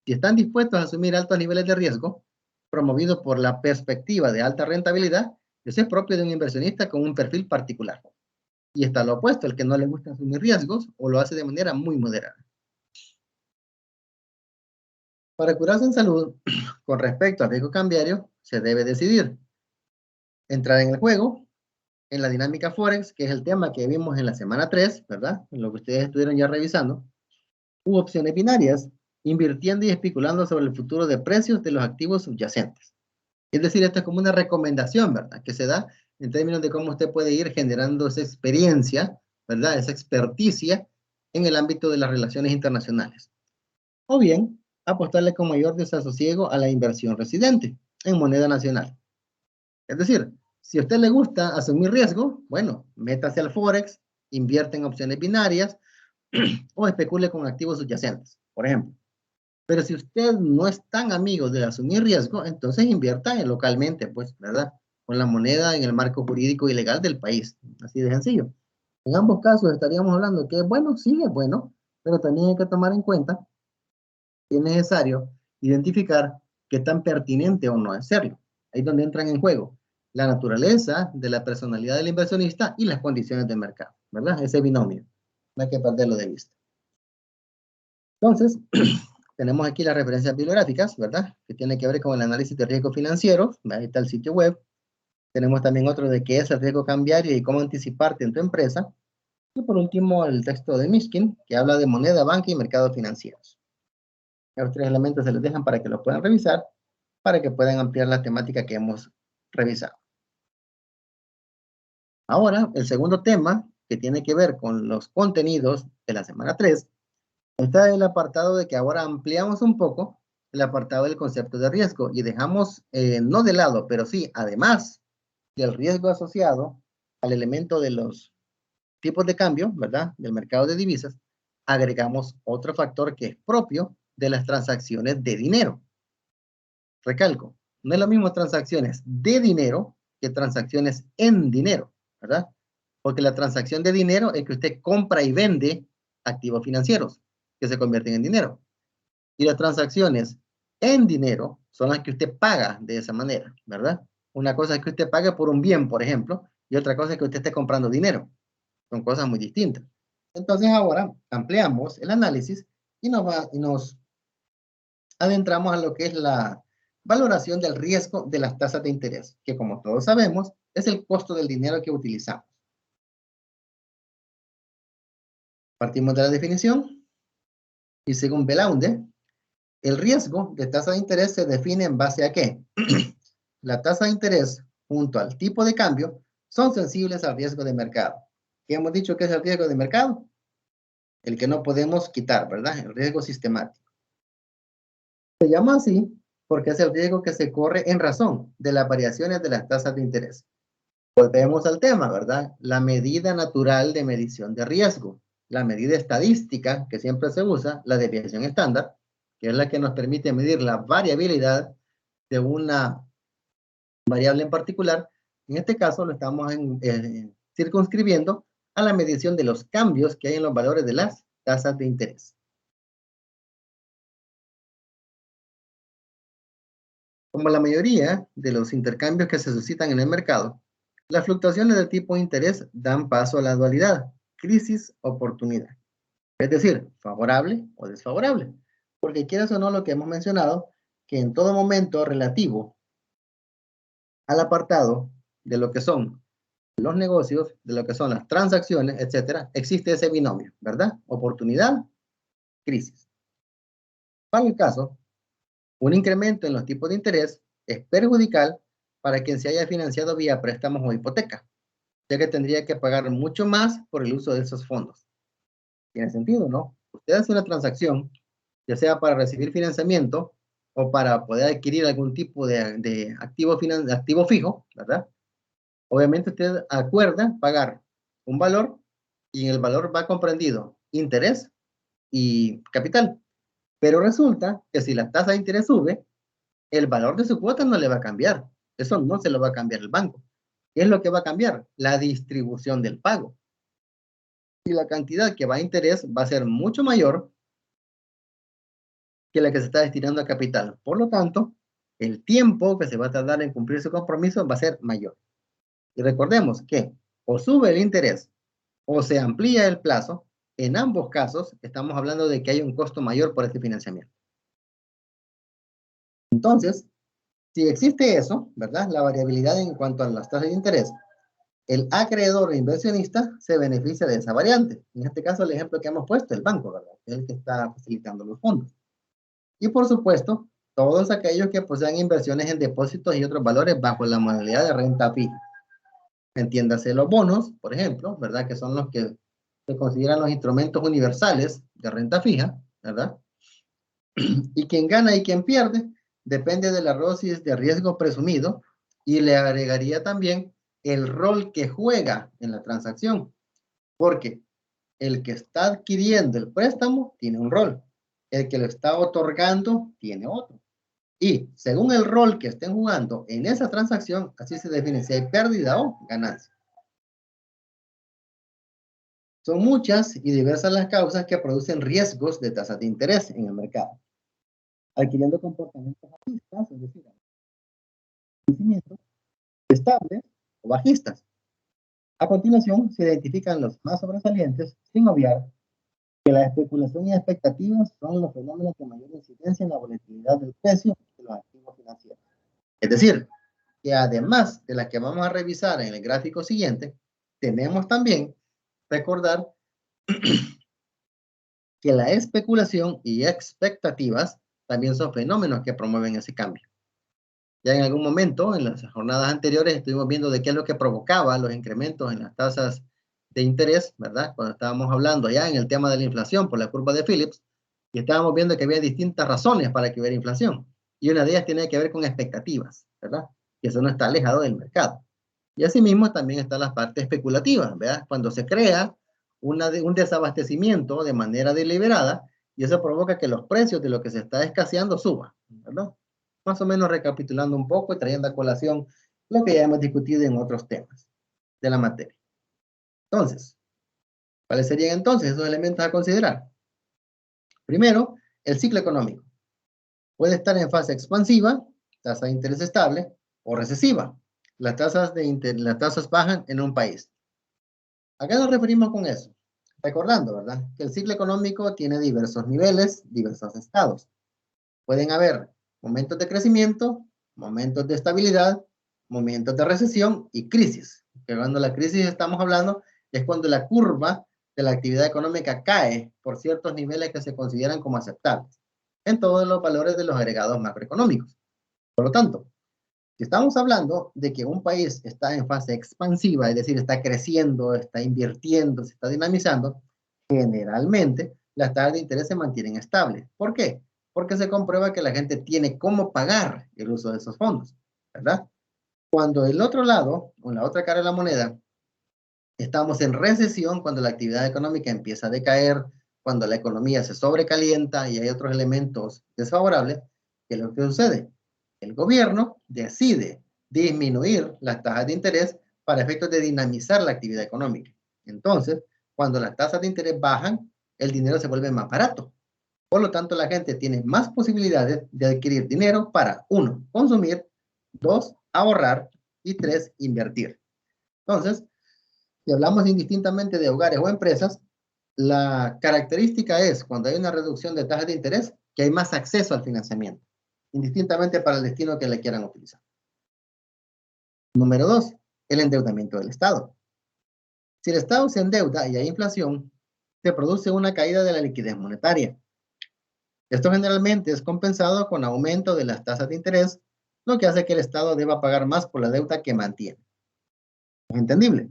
Si están dispuestos a asumir altos niveles de riesgo, promovido por la perspectiva de alta rentabilidad, eso es propio de un inversionista con un perfil particular. Y está lo opuesto, el que no le gusta asumir riesgos o lo hace de manera muy moderada. Para curarse en salud, con respecto al riesgo cambiario, se debe decidir entrar en el juego, en la dinámica Forex, que es el tema que vimos en la semana 3, ¿verdad? En lo que ustedes estuvieron ya revisando, u opciones binarias, invirtiendo y especulando sobre el futuro de precios de los activos subyacentes. Es decir, esto es como una recomendación, ¿verdad? Que se da en términos de cómo usted puede ir generando esa experiencia, ¿verdad? Esa experticia en el ámbito de las relaciones internacionales. O bien, apostarle con mayor desasosiego a la inversión residente en moneda nacional. Es decir, si a usted le gusta asumir riesgo, bueno, métase al Forex, invierte en opciones binarias o especule con activos subyacentes, por ejemplo. Pero si usted no es tan amigo de asumir riesgo, entonces invierta localmente, pues, ¿verdad? Con la moneda en el marco jurídico y legal del país. Así de sencillo. En ambos casos estaríamos hablando que es bueno, sí es bueno, pero también hay que tomar en cuenta que es necesario identificar qué tan pertinente o no es serlo. Ahí es donde entran en juego la naturaleza de la personalidad del inversionista y las condiciones de mercado, ¿verdad? Ese binomio. No hay que perderlo de vista. Entonces, tenemos aquí las referencias bibliográficas, ¿verdad? Que tiene que ver con el análisis de riesgo financiero. Ahí está el sitio web. Tenemos también otro de qué es el riesgo cambiario y cómo anticiparte en tu empresa. Y por último, el texto de Mishkin, que habla de moneda, banca y mercados financieros. Los tres elementos se les dejan para que lo puedan revisar, para que puedan ampliar la temática que hemos revisado. Ahora, el segundo tema, que tiene que ver con los contenidos de la semana 3, está el apartado de que ahora ampliamos un poco el apartado del concepto de riesgo y dejamos, no de lado, pero sí, además del riesgo asociado al elemento de los tipos de cambio, ¿verdad? Del mercado de divisas, agregamos otro factor que es propio de las transacciones de dinero. Recalco, no es lo mismo transacciones de dinero que transacciones en dinero, ¿verdad? Porque la transacción de dinero es que usted compra y vende activos financieros que se convierten en dinero. Y las transacciones en dinero son las que usted paga de esa manera, ¿verdad? Una cosa es que usted pague por un bien, por ejemplo, y otra cosa es que usted esté comprando dinero. Son cosas muy distintas. Entonces ahora ampliamos el análisis y nos adentramos a lo que es la valoración del riesgo de las tasas de interés, que como todos sabemos, es el costo del dinero que utilizamos. Partimos de la definición y según Belaunde, el riesgo de tasa de interés se define en base a qué. La tasa de interés junto al tipo de cambio son sensibles al riesgo de mercado. ¿Qué hemos dicho que es el riesgo de mercado? El que no podemos quitar, ¿verdad? El riesgo sistemático. Se llama así porque es el riesgo que se corre en razón de las variaciones de las tasas de interés. Volvemos al tema, ¿verdad? La medida natural de medición de riesgo, la medida estadística que siempre se usa, la desviación estándar, que es la que nos permite medir la variabilidad de una variable en particular. En este caso lo estamos circunscribiendo a la medición de los cambios que hay en los valores de las tasas de interés. Como la mayoría de los intercambios que se suscitan en el mercado, las fluctuaciones de tipo de interés dan paso a la dualidad, crisis-oportunidad. Es decir, favorable o desfavorable. Porque quieras o no lo que hemos mencionado, que en todo momento relativo al apartado de lo que son los negocios, de lo que son las transacciones, etcétera, existe ese binomio, ¿verdad? Oportunidad, crisis. Para el caso, un incremento en los tipos de interés es perjudicial para quien se haya financiado vía préstamos o hipoteca, ya que tendría que pagar mucho más por el uso de esos fondos. Tiene sentido, ¿no? Usted hace una transacción, ya sea para recibir financiamiento o para poder adquirir algún tipo de activo fijo, ¿verdad? Obviamente usted acuerda pagar un valor y en el valor va comprendido interés y capital. Pero resulta que si la tasa de interés sube, el valor de su cuota no le va a cambiar. Eso no se lo va a cambiar el banco. ¿Qué es lo que va a cambiar? La distribución del pago. Y la cantidad que va a interés va a ser mucho mayor que la que se está destinando a capital. Por lo tanto, el tiempo que se va a tardar en cumplir su compromiso va a ser mayor. Y recordemos que o sube el interés o se amplía el plazo, en ambos casos estamos hablando de que hay un costo mayor por este financiamiento. Entonces, si existe eso, ¿verdad? La variabilidad en cuanto a las tasas de interés, el acreedor o inversionista se beneficia de esa variante. En este caso, el ejemplo que hemos puesto, el banco, ¿verdad? El que está facilitando los fondos. Y por supuesto, todos aquellos que posean inversiones en depósitos y otros valores bajo la modalidad de renta fija. Entiéndase los bonos, por ejemplo, ¿verdad? Que son los que se consideran los instrumentos universales de renta fija, ¿verdad? Y quien gana y quien pierde depende de la dosis de riesgo presumido y le agregaría también el rol que juega en la transacción, porque el que está adquiriendo el préstamo tiene un rol, el que lo está otorgando tiene otro. Y según el rol que estén jugando en esa transacción, así se define si hay pérdida o ganancia. Son muchas y diversas las causas que producen riesgos de tasas de interés en el mercado, adquiriendo comportamientos alcistas, es decir, crecimientos estables o bajistas. A continuación, se identifican los más sobresalientes, sin obviar que la especulación y expectativas son los fenómenos de mayor incidencia en la volatilidad del precio de los activos financieros. Es decir, que además de las que vamos a revisar en el gráfico siguiente, tenemos también recordar que la especulación y expectativas también son fenómenos que promueven ese cambio. Ya en algún momento, en las jornadas anteriores, estuvimos viendo de qué es lo que provocaba los incrementos en las tasas de interés, ¿verdad? Cuando estábamos hablando ya en el tema de la inflación por la curva de Phillips, y estábamos viendo que había distintas razones para que hubiera inflación. Y una de ellas tiene que ver con expectativas, ¿verdad? Y eso no está alejado del mercado. Y asimismo también está la parte especulativa, ¿verdad? Cuando se crea un desabastecimiento de manera deliberada y eso provoca que los precios de lo que se está escaseando suban, ¿verdad? Más o menos recapitulando un poco y trayendo a colación lo que ya hemos discutido en otros temas de la materia. Entonces, ¿cuáles serían entonces esos elementos a considerar? Primero, el ciclo económico. Puede estar en fase expansiva, tasa de interés estable, o recesiva. Las tasas bajan en un país. ¿A qué nos referimos con eso? Recordando, ¿verdad? Que el ciclo económico tiene diversos niveles, diversos estados. pueden haber momentos de crecimiento, momentos de estabilidad, momentos de recesión y crisis. Que cuando la crisis estamos hablando es cuando la curva de la actividad económica cae por ciertos niveles que se consideran como aceptables en todos los valores de los agregados macroeconómicos. Por lo tanto, si estamos hablando de que un país está en fase expansiva, es decir, está creciendo, está invirtiendo, se está dinamizando, generalmente las tasas de interés se mantienen estables. ¿Por qué? Porque se comprueba que la gente tiene cómo pagar el uso de esos fondos, ¿verdad? Cuando el otro lado, o la otra cara de la moneda, estamos en recesión, cuando la actividad económica empieza a decaer, cuando la economía se sobrecalienta y hay otros elementos desfavorables, ¿qué es lo que sucede? El gobierno decide disminuir las tasas de interés para efectos de dinamizar la actividad económica. Entonces, cuando las tasas de interés bajan, el dinero se vuelve más barato. Por lo tanto, la gente tiene más posibilidades de adquirir dinero para, uno, consumir, dos, ahorrar y tres, invertir. Entonces, si hablamos indistintamente de hogares o empresas, la característica es, cuando hay una reducción de tasas de interés, que hay más acceso al financiamiento, indistintamente para el destino que le quieran utilizar. Número dos, el endeudamiento del Estado. Si el Estado se endeuda y hay inflación, se produce una caída de la liquidez monetaria. Esto generalmente es compensado con aumento de las tasas de interés, lo que hace que el Estado deba pagar más por la deuda que mantiene. ¿Es entendible?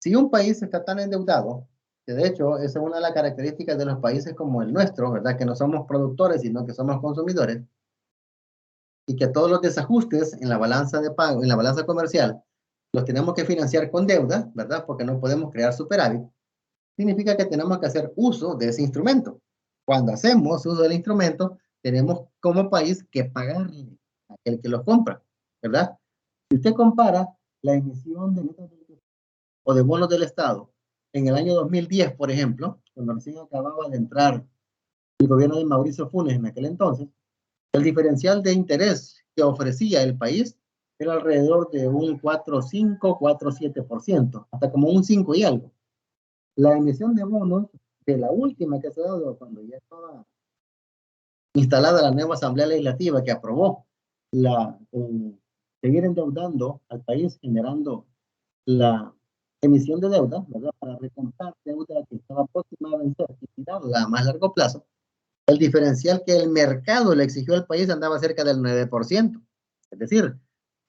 Si un país está tan endeudado, que de hecho esa es una de las características de los países como el nuestro, ¿verdad? Que no somos productores, sino que somos consumidores, y que todos los desajustes en la balanza de pago, en la balanza comercial, los tenemos que financiar con deuda, ¿verdad? Porque no podemos crear superávit. Significa que tenemos que hacer uso de ese instrumento. Cuando hacemos uso del instrumento, tenemos como país que pagarle a aquel que los compra, ¿verdad? Si usted compara la emisión de letras o de bonos del Estado en el año 2010, por ejemplo, cuando recién acababa de entrar el gobierno de Mauricio Funes en aquel entonces, el diferencial de interés que ofrecía el país era alrededor de un 4,5, 4,7%, hasta como un 5 y algo. La emisión de bonos de la última que se ha dado cuando ya estaba instalada la nueva Asamblea Legislativa que aprobó seguir endeudando al país, generando la emisión de deuda, ¿verdad? Para recomprar deuda que estaba próxima a vencer y tirarla a más largo plazo, el diferencial que el mercado le exigió al país andaba cerca del 9%. Es decir,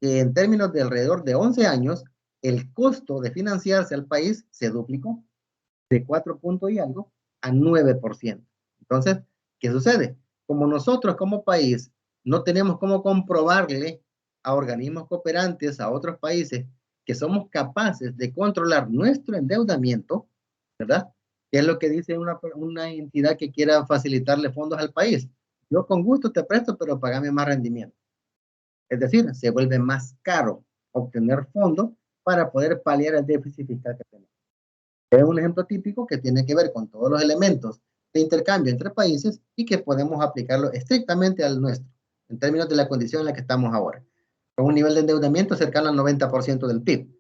que en términos de alrededor de 11 años, el costo de financiarse al país se duplicó de 4 puntos y algo a 9%. Entonces, ¿qué sucede? Como nosotros como país no tenemos cómo comprobarle a organismos cooperantes, a otros países, que somos capaces de controlar nuestro endeudamiento, ¿verdad? ¿Qué es lo que dice una entidad que quiera facilitarle fondos al país? Yo con gusto te presto, pero pagame más rendimiento. Es decir, se vuelve más caro obtener fondos para poder paliar el déficit fiscal que tenemos. Es un ejemplo típico que tiene que ver con todos los elementos de intercambio entre países y que podemos aplicarlo estrictamente al nuestro, en términos de la condición en la que estamos ahora, con un nivel de endeudamiento cercano al 90% del PIB.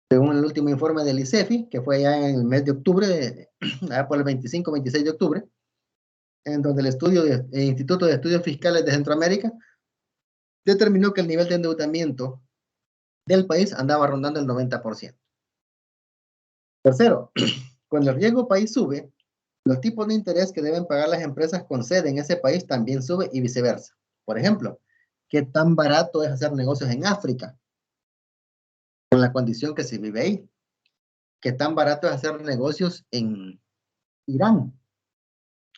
Según el último informe del ICEFI, que fue ya en el mes de octubre, por el 25-26 de octubre, en donde el Instituto de Estudios Fiscales de Centroamérica determinó que el nivel de endeudamiento del país andaba rondando el 90%. Tercero, cuando el riesgo país sube, los tipos de interés que deben pagar las empresas con sede en ese país también sube y viceversa. Por ejemplo, ¿qué tan barato es hacer negocios en África con la condición que se vive ahí? ¿Qué tan barato es hacer negocios en Irán?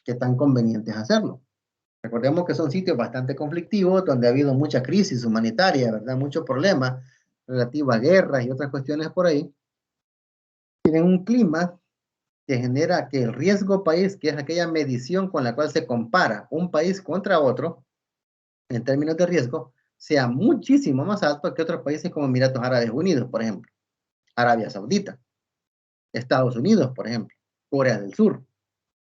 ¿Qué tan conveniente es hacerlo? Recordemos que son sitios bastante conflictivos, donde ha habido mucha crisis humanitaria, ¿verdad? Muchos problemas relativos a guerras y otras cuestiones por ahí. Tienen un clima que genera que el riesgo país, que es aquella medición con la cual se compara un país contra otro, en términos de riesgo, sea muchísimo más alto que otros países como Emiratos Árabes Unidos, por ejemplo, Arabia Saudita, Estados Unidos, por ejemplo, Corea del Sur.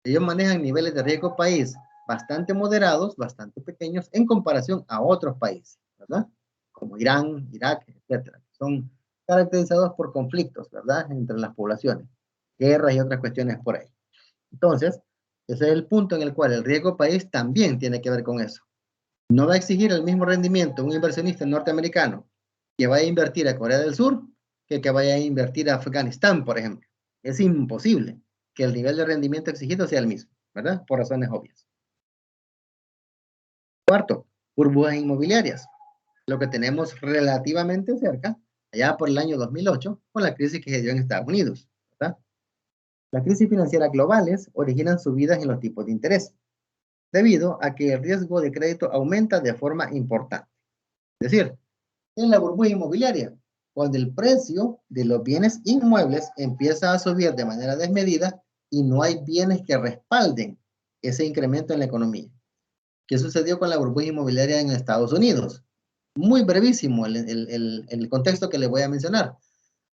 Ellos manejan niveles de riesgo país bastante moderados, bastante pequeños en comparación a otros países, ¿verdad? Como Irán, Irak, etcétera. Son caracterizados por conflictos, ¿verdad? Entre las poblaciones, guerras y otras cuestiones por ahí. Entonces, ese es el punto en el cual el riesgo país también tiene que ver con eso. No va a exigir el mismo rendimiento un inversionista norteamericano que vaya a invertir a Corea del Sur que vaya a invertir a Afganistán, por ejemplo. Es imposible que el nivel de rendimiento exigido sea el mismo, ¿verdad? Por razones obvias. Cuarto, burbujas inmobiliarias. Lo que tenemos relativamente cerca, allá por el año 2008, con la crisis que se dio en Estados Unidos, ¿verdad? Las crisis financieras globales originan subidas en los tipos de interés, debido a que el riesgo de crédito aumenta de forma importante. Es decir, en la burbuja inmobiliaria, cuando el precio de los bienes inmuebles empieza a subir de manera desmedida y no hay bienes que respalden ese incremento en la economía. ¿Qué sucedió con la burbuja inmobiliaria en Estados Unidos? Muy brevísimo el contexto que les voy a mencionar.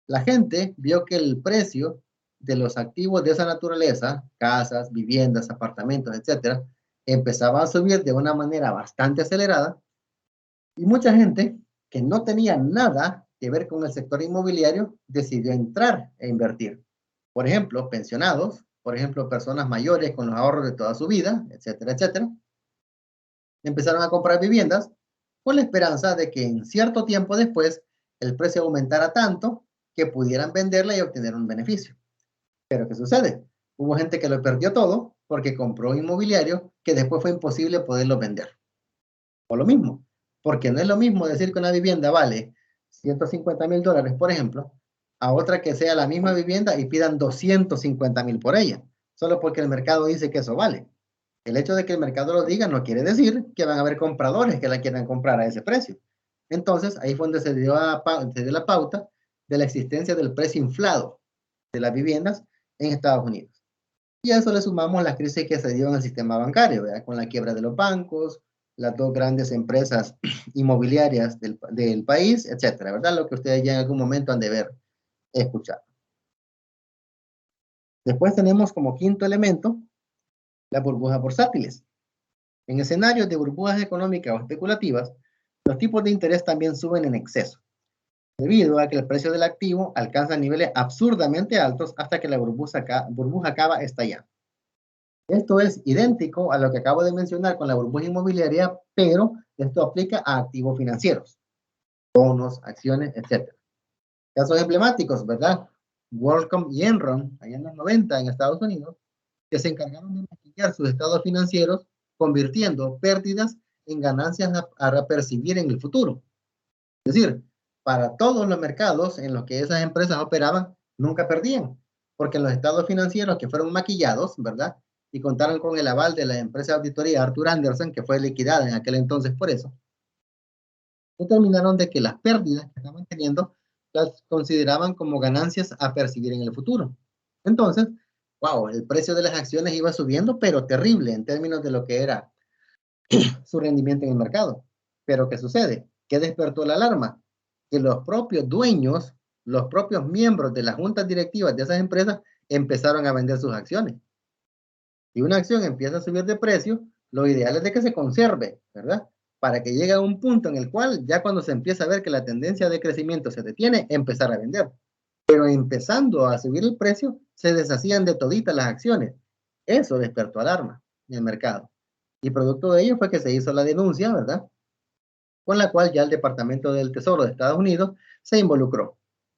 La gente vio que el precio de los activos de esa naturaleza, casas, viviendas, apartamentos, etcétera, empezaba a subir de una manera bastante acelerada y mucha gente que no tenía nada que ver con el sector inmobiliario decidió entrar e invertir. Por ejemplo, pensionados, por ejemplo, personas mayores con los ahorros de toda su vida, etcétera, etcétera, empezaron a comprar viviendas con la esperanza de que en cierto tiempo después el precio aumentara tanto que pudieran venderla y obtener un beneficio. Pero ¿qué sucede? Hubo gente que lo perdió todo porque compró inmobiliario que después fue imposible poderlo vender. O lo mismo, porque no es lo mismo decir que una vivienda vale $150,000, por ejemplo, a otra que sea la misma vivienda y pidan 250,000 por ella, solo porque el mercado dice que eso vale. El hecho de que el mercado lo diga no quiere decir que van a haber compradores que la quieran comprar a ese precio. Entonces, ahí fue donde se dio la pauta de la existencia del precio inflado de las viviendas en Estados Unidos. Y a eso le sumamos la crisis que se dio en el sistema bancario, ¿verdad? Con la quiebra de los bancos, las dos grandes empresas inmobiliarias del país, etcétera, ¿verdad? Lo que ustedes ya en algún momento han de ver escuchado. Después tenemos como quinto elemento las burbujas bursátiles. En escenarios de burbujas económicas o especulativas, los tipos de interés también suben en exceso, debido a que el precio del activo alcanza niveles absurdamente altos hasta que la burbuja acaba estallando. Esto es idéntico a lo que acabo de mencionar con la burbuja inmobiliaria, pero esto aplica a activos financieros, bonos, acciones, etc. Casos emblemáticos, ¿verdad? WorldCom y Enron, allá en los 90 en Estados Unidos, que se encargaron de maquillar sus estados financieros, convirtiendo pérdidas en ganancias a percibir en el futuro. Es decir, para todos los mercados en los que esas empresas operaban, nunca perdían, porque los estados financieros que fueron maquillados, ¿verdad? Y contaron con el aval de la empresa de auditoría Arthur Andersen, que fue liquidada en aquel entonces por eso, determinaron de que las pérdidas que estaban teniendo las consideraban como ganancias a percibir en el futuro. Entonces, wow, el precio de las acciones iba subiendo, pero terrible en términos de lo que era su rendimiento en el mercado. Pero ¿qué sucede? ¿Qué despertó la alarma? Que los propios dueños, los propios miembros de las juntas directivas de esas empresas empezaron a vender sus acciones. Si una acción empieza a subir de precio, lo ideal es de que se conserve, ¿verdad? Para que llegue a un punto en el cual ya cuando se empieza a ver que la tendencia de crecimiento se detiene, empezar a vender. Pero empezando a subir el precio, se deshacían de toditas las acciones. Eso despertó alarma en el mercado. Y producto de ello fue que se hizo la denuncia, ¿verdad? Con la cual ya el Departamento del Tesoro de Estados Unidos se involucró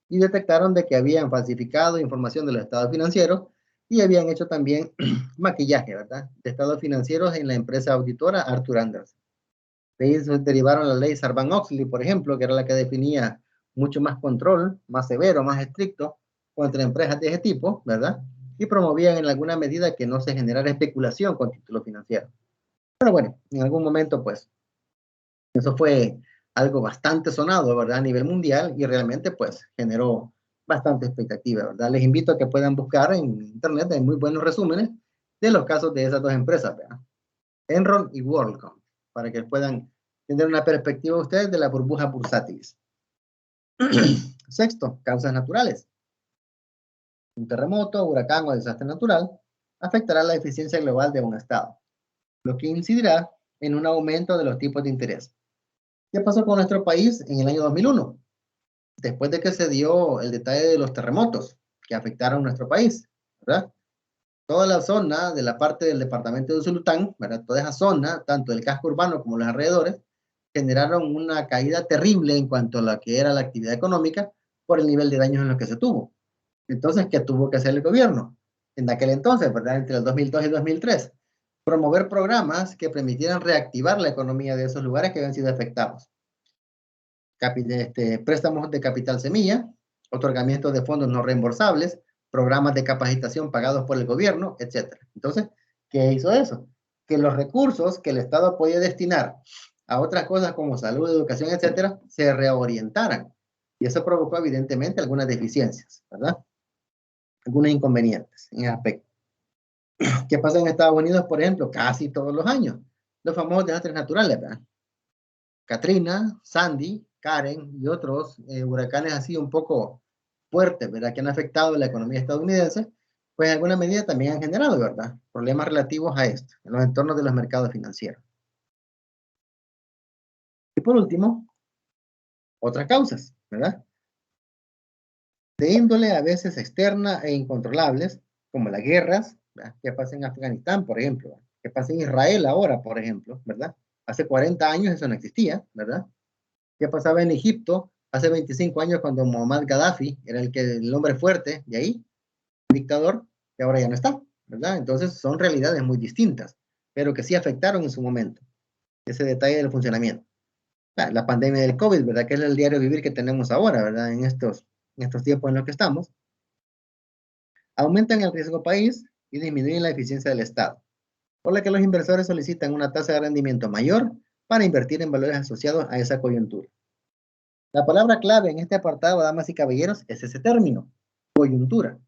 y detectaron de que habían falsificado información de los estados financieros y habían hecho también maquillaje, ¿verdad? De estados financieros en la empresa auditora Arthur Andersen. De ahí se derivaron la ley Sarbanes-Oxley, por ejemplo, que era la que definía mucho más control, más severo, más estricto contra empresas de ese tipo, ¿verdad? Y promovían en alguna medida que no se generara especulación con títulos financieros. Pero bueno, en algún momento, pues, eso fue algo bastante sonado, ¿verdad? A nivel mundial y realmente pues generó bastante expectativa, ¿verdad? Les invito a que puedan buscar en internet, hay muy buenos resúmenes de los casos de esas dos empresas, ¿verdad? Enron y WorldCom, para que puedan tener una perspectiva ustedes de la burbuja bursátiles. Sexto, causas naturales. Un terremoto, huracán o desastre natural afectará la eficiencia global de un estado, lo que incidirá en un aumento de los tipos de interés. ¿Qué pasó con nuestro país en el año 2001? Después de que se dio el detalle de los terremotos que afectaron nuestro país, ¿verdad? toda la zona de la parte del departamento de Usulután, ¿verdad? Toda esa zona, tanto el casco urbano como los alrededores, generaron una caída terrible en cuanto a lo que era la actividad económica por el nivel de daños en los que se tuvo. Entonces, ¿qué tuvo que hacer el gobierno? En aquel entonces, ¿verdad? Entre el 2002 y el 2003, promover programas que permitieran reactivar la economía de esos lugares que habían sido afectados. Préstamos de capital semilla, otorgamiento de fondos no reembolsables, programas de capacitación pagados por el gobierno, etc. Entonces, ¿qué hizo eso? Que los recursos que el Estado podía destinar a otras cosas como salud, educación, etcétera, se reorientaran. Y eso provocó evidentemente algunas deficiencias, ¿verdad? Algunos inconvenientes en ese aspecto. ¿Qué pasa en Estados Unidos, por ejemplo? Casi todos los años. Los famosos desastres naturales, ¿verdad? Katrina, Sandy, Karen y otros huracanes así un poco fuertes, ¿verdad? Que han afectado la economía estadounidense, pues en alguna medida también han generado, ¿verdad? Problemas relativos a esto, en los entornos de los mercados financieros. Y por último, otras causas, ¿verdad? De índole a veces externa e incontrolables, como las guerras, ¿verdad? Que pasa en Afganistán, por ejemplo, ¿verdad? Que pasa en Israel ahora, por ejemplo, ¿verdad? Hace 40 años eso no existía, ¿verdad? ¿Qué pasaba en Egipto hace 25 años cuando Muammar Gaddafi era el hombre fuerte de ahí, un dictador, que ahora ya no está, ¿verdad? Entonces son realidades muy distintas, pero que sí afectaron en su momento ese detalle del funcionamiento. La pandemia del COVID, ¿verdad? Que es el diario vivir que tenemos ahora, ¿verdad? En estos tiempos en los que estamos, aumentan el riesgo país y disminuyen la eficiencia del Estado, por lo que los inversores solicitan una tasa de rendimiento mayor para invertir en valores asociados a esa coyuntura. La palabra clave en este apartado, damas y caballeros, es ese término, coyuntura.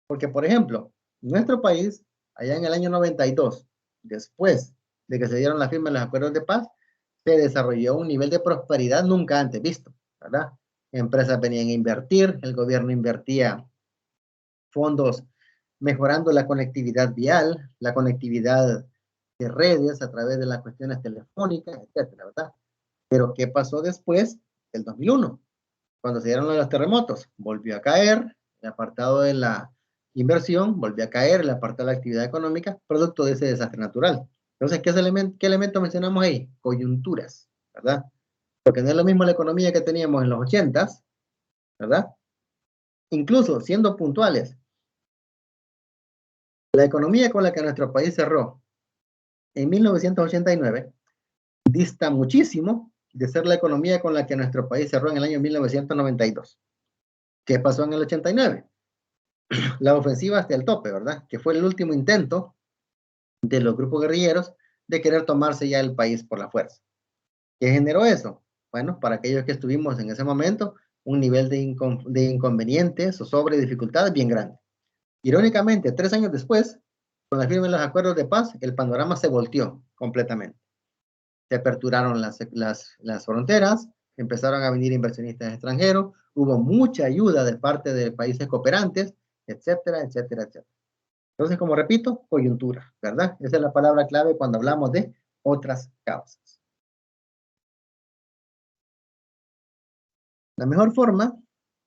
Porque, por ejemplo, nuestro país, allá en el año 92, después de que se dieron la firma de los acuerdos de paz, se desarrolló un nivel de prosperidad nunca antes visto, ¿verdad? Empresas venían a invertir, el gobierno invertía fondos mejorando la conectividad vial, la conectividad de redes a través de las cuestiones telefónicas, etcétera, ¿verdad? Pero ¿qué pasó después del 2001? Cuando se dieron los terremotos, volvió a caer el apartado de la inversión, volvió a caer el apartado de la actividad económica, producto de ese desastre natural. Entonces, ¿qué elemento mencionamos ahí? Coyunturas, ¿verdad? Porque no es lo mismo la economía que teníamos en los 80s, ¿verdad? Incluso siendo puntuales, la economía con la que nuestro país cerró en 1989 dista muchísimo de ser la economía con la que nuestro país cerró en el año 1992. ¿Qué pasó en el 89? La ofensiva hasta el tope, ¿verdad? Que fue el último intento de los grupos guerrilleros de querer tomarse ya el país por la fuerza. ¿Qué generó eso? Bueno, para aquellos que estuvimos en ese momento, un nivel de inconvenientes o sobre dificultades bien grande. Irónicamente, 3 años después, con la firma de los acuerdos de paz, el panorama se volteó completamente. Se aperturaron las fronteras, empezaron a venir inversionistas extranjeros, hubo mucha ayuda de parte de países cooperantes, etcétera, etcétera, etcétera. Entonces, como repito, coyuntura, ¿verdad? Esa es la palabra clave cuando hablamos de otras causas. La mejor forma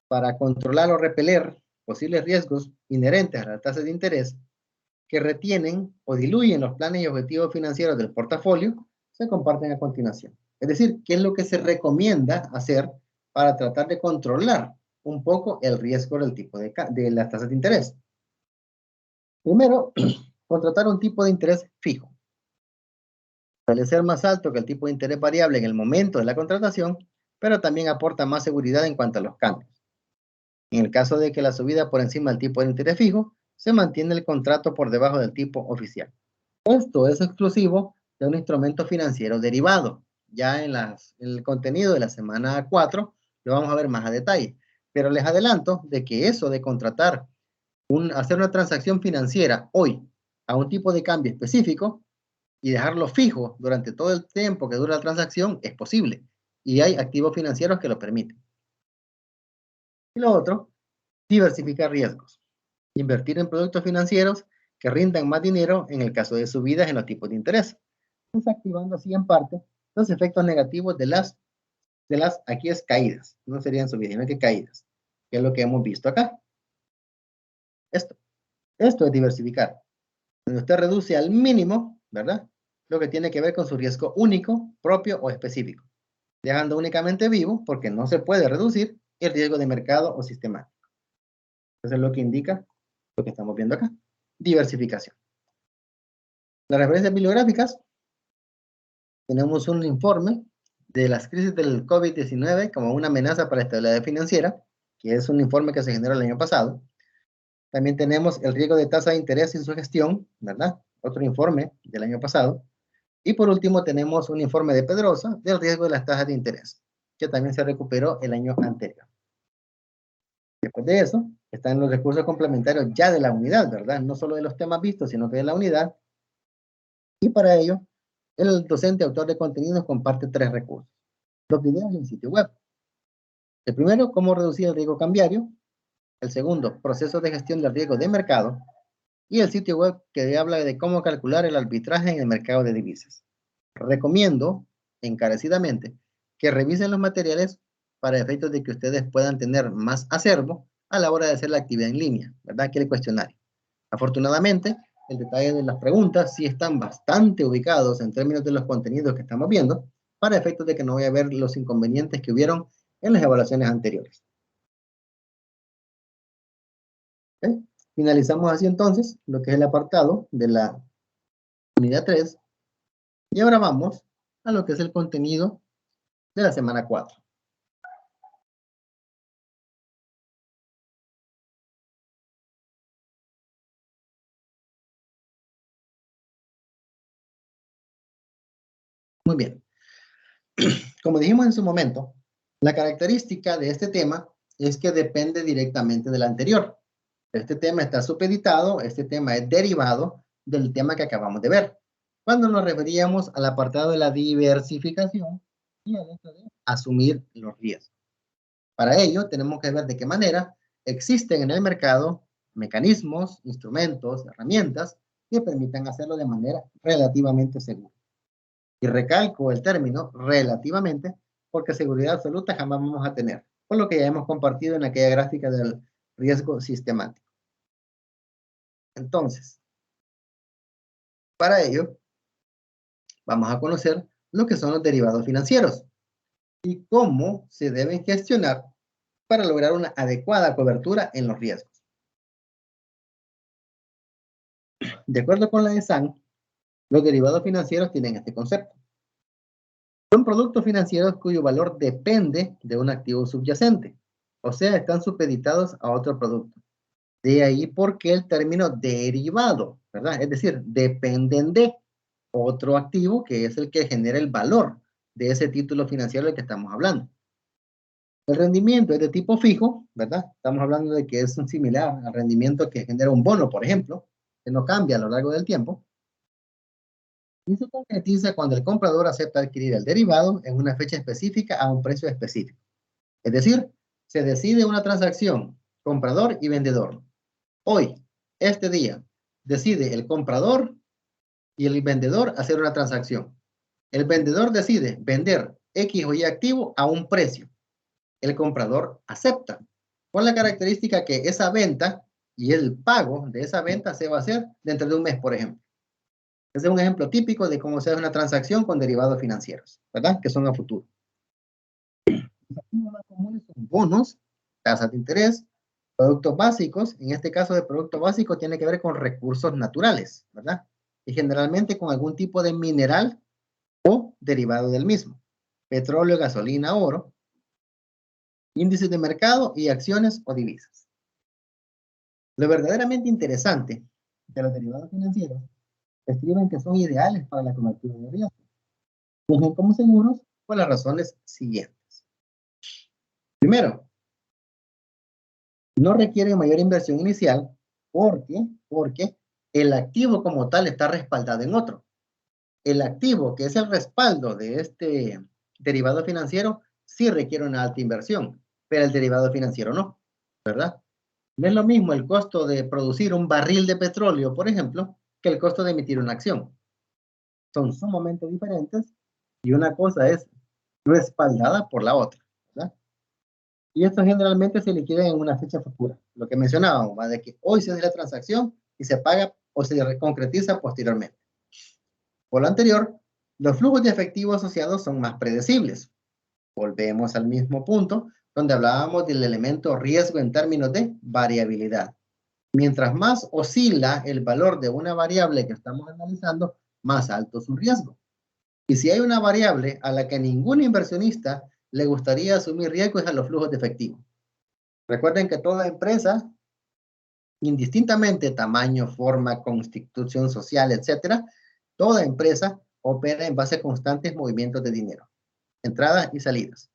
para controlar o repeler posibles riesgos inherentes a las tasas de interés que retienen o diluyen los planes y objetivos financieros del portafolio se comparten a continuación. Es decir, ¿qué es lo que se recomienda hacer para tratar de controlar un poco el riesgo del tipo de las tasas de interés? Primero, contratar un tipo de interés fijo. Suele ser más alto que el tipo de interés variable en el momento de la contratación, pero también aporta más seguridad en cuanto a los cambios. En el caso de que la subida por encima del tipo de interés fijo, se mantiene el contrato por debajo del tipo oficial. Esto es exclusivo de un instrumento financiero derivado. Ya en el contenido de la semana 4 lo vamos a ver más a detalle. Pero les adelanto de que eso de contratar, hacer una transacción financiera hoy a un tipo de cambio específico y dejarlo fijo durante todo el tiempo que dura la transacción es posible. Y hay activos financieros que lo permiten. Y lo otro, diversificar riesgos. Invertir en productos financieros que rindan más dinero en el caso de subidas en los tipos de interés, desactivando así en parte los efectos negativos de las aquí es caídas, no serían subidas, sino que caídas, que es lo que hemos visto acá. Esto es diversificar. donde usted reduce al mínimo, ¿verdad? Lo que tiene que ver con su riesgo único, propio o específico, dejando únicamente vivo, porque no se puede reducir, el riesgo de mercado o sistemático. Eso es lo que indica lo que estamos viendo acá. Diversificación. Las referencias bibliográficas. Tenemos un informe de las crisis del COVID-19 como una amenaza para la estabilidad financiera, que es un informe que se generó el año pasado. También tenemos el riesgo de tasa de interés y su gestión, ¿verdad? Otro informe del año pasado. Y por último tenemos un informe de Pedrosa del riesgo de las tasas de interés, que también se recuperó el año anterior. Después de eso, están los recursos complementarios ya de la unidad, ¿verdad? No solo de los temas vistos, sino que de la unidad. Y para ello, el docente autor de contenidos comparte 3 recursos. 2 videos y un sitio web. El primero, cómo reducir el riesgo cambiario. El segundo, procesos de gestión del riesgo de mercado. Y el sitio web que habla de cómo calcular el arbitraje en el mercado de divisas. Recomiendo encarecidamente que revisen los materiales para efectos de que ustedes puedan tener más acervo a la hora de hacer la actividad en línea, ¿verdad? Que el cuestionario. Afortunadamente, el detalle de las preguntas sí están bastante ubicados en términos de los contenidos que estamos viendo, para efectos de que no voy a ver los inconvenientes que hubieron en las evaluaciones anteriores. ¿Okay? Finalizamos así entonces lo que es el apartado de la unidad 3 y ahora vamos a lo que es el contenido de la semana 4. Muy bien. Como dijimos en su momento, la característica de este tema es que depende directamente del anterior. Este tema está supeditado, este tema es derivado del tema que acabamos de ver. Cuando nos referíamos al apartado de la diversificación y al hecho de asumir los riesgos. Para ello, tenemos que ver de qué manera existen en el mercado mecanismos, instrumentos, herramientas que permitan hacerlo de manera relativamente segura. Y recalco el término relativamente porque seguridad absoluta jamás vamos a tener, por lo que ya hemos compartido en aquella gráfica del riesgo sistemático. Entonces, para ello, vamos a conocer lo que son los derivados financieros y cómo se deben gestionar para lograr una adecuada cobertura en los riesgos. De acuerdo con la ESAN, los derivados financieros tienen este concepto. Son productos financieros cuyo valor depende de un activo subyacente, o sea, están supeditados a otro producto. De ahí porque el término derivado, ¿verdad? Es decir, dependen de otro activo que es el que genera el valor de ese título financiero del que estamos hablando. El rendimiento es de tipo fijo, ¿verdad? Estamos hablando de que es un similar al rendimiento que genera un bono, por ejemplo, que no cambia a lo largo del tiempo. Y se concretiza cuando el comprador acepta adquirir el derivado en una fecha específica a un precio específico. Es decir, se decide una transacción, comprador y vendedor. Hoy, este día, decide el comprador y el vendedor hacer una transacción. El vendedor decide vender X o Y activo a un precio. El comprador acepta, con la característica que esa venta y el pago de esa venta se va a hacer dentro de un mes, por ejemplo. Ese es un ejemplo típico de cómo se hace una transacción con derivados financieros, ¿verdad? Que son a futuro. Los activos más comunes son bonos, tasas de interés, productos básicos. En este caso de producto básico tiene que ver con recursos naturales, ¿verdad? Y generalmente con algún tipo de mineral o derivado del mismo. Petróleo, gasolina, oro. Índices de mercado y acciones o divisas. Lo verdaderamente interesante de los derivados financieros escriben que son ideales para la cobertura de riesgo. Fungen como seguros por las razones siguientes. Primero, no requieren mayor inversión inicial porque el activo como tal está respaldado en otro. El activo, que es el respaldo de este derivado financiero, sí requiere una alta inversión, pero el derivado financiero no, ¿verdad? No es lo mismo el costo de producir un barril de petróleo, por ejemplo, que el costo de emitir una acción. Son sumamente diferentes y una cosa es respaldada por la otra, ¿verdad? Y esto generalmente se liquida en una fecha futura. Lo que mencionábamos, ¿va? De que hoy se hace la transacción y se paga o se concretiza posteriormente. Por lo anterior, los flujos de efectivo asociados son más predecibles. Volvemos al mismo punto donde hablábamos del elemento riesgo en términos de variabilidad. Mientras más oscila el valor de una variable que estamos analizando, más alto su riesgo. Y si hay una variable a la que ningún inversionista le gustaría asumir riesgo es a los flujos de efectivo. Recuerden que toda empresa, indistintamente tamaño, forma, constitución social, etcétera, toda empresa opera en base a constantes movimientos de dinero, entradas y salidas.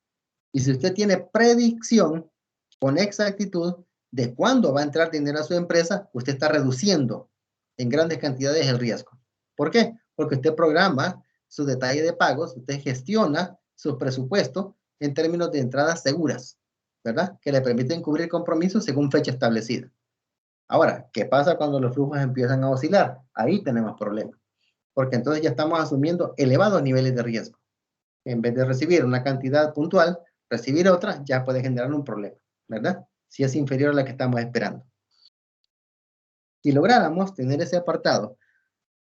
Y si usted tiene predicción con exactitud de cuándo va a entrar dinero a su empresa, usted está reduciendo en grandes cantidades el riesgo. ¿Por qué? Porque usted programa su detalle de pagos, usted gestiona su presupuesto en términos de entradas seguras, ¿verdad? Que le permiten cubrir compromisos según fecha establecida. Ahora, ¿qué pasa cuando los flujos empiezan a oscilar? Ahí tenemos problemas, porque entonces ya estamos asumiendo elevados niveles de riesgo. En vez de recibir una cantidad puntual, recibir otra ya puede generar un problema, ¿verdad? Si es inferior a la que estamos esperando. Si lográramos tener ese apartado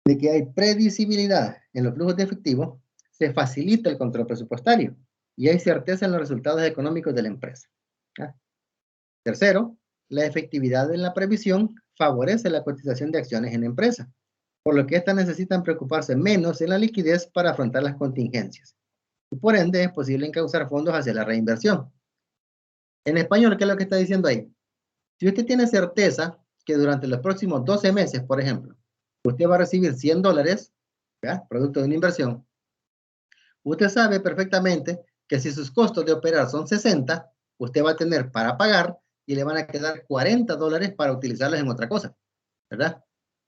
de que hay predecibilidad en los flujos de efectivo, se facilita el control presupuestario y hay certeza en los resultados económicos de la empresa. ¿Ya? Tercero, la efectividad en la previsión favorece la cotización de acciones en la empresa, por lo que éstas necesitan preocuparse menos en la liquidez para afrontar las contingencias. Y por ende es posible encauzar fondos hacia la reinversión. En español, ¿qué es lo que está diciendo ahí? Si usted tiene certeza que durante los próximos 12 meses, por ejemplo, usted va a recibir $100, ¿ya? Producto de una inversión, usted sabe perfectamente que si sus costos de operar son 60, usted va a tener para pagar y le van a quedar $40 para utilizarlos en otra cosa, ¿verdad?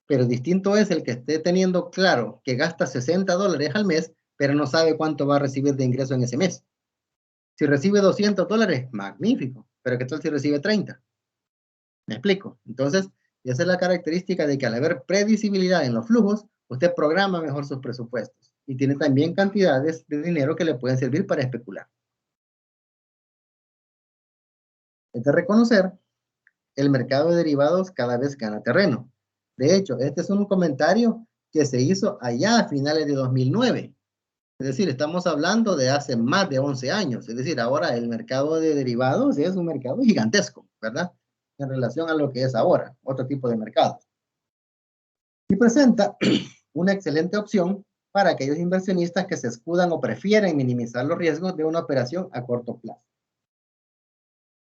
Pero distinto es el que esté teniendo claro que gasta $60 al mes, pero no sabe cuánto va a recibir de ingreso en ese mes. Si recibe $200, magnífico, pero ¿qué tal si recibe 30? ¿Me explico? Entonces, esa es la característica de que al haber predecibilidad en los flujos, usted programa mejor sus presupuestos y tiene también cantidades de dinero que le pueden servir para especular. Es de reconocer, el mercado de derivados cada vez gana terreno. De hecho, este es un comentario que se hizo allá a finales de 2009. Es decir, estamos hablando de hace más de 11 años. Es decir, ahora el mercado de derivados es un mercado gigantesco, ¿verdad? En relación a lo que es ahora, otro tipo de mercado. Y presenta una excelente opción para aquellos inversionistas que se escudan o prefieren minimizar los riesgos de una operación a corto plazo.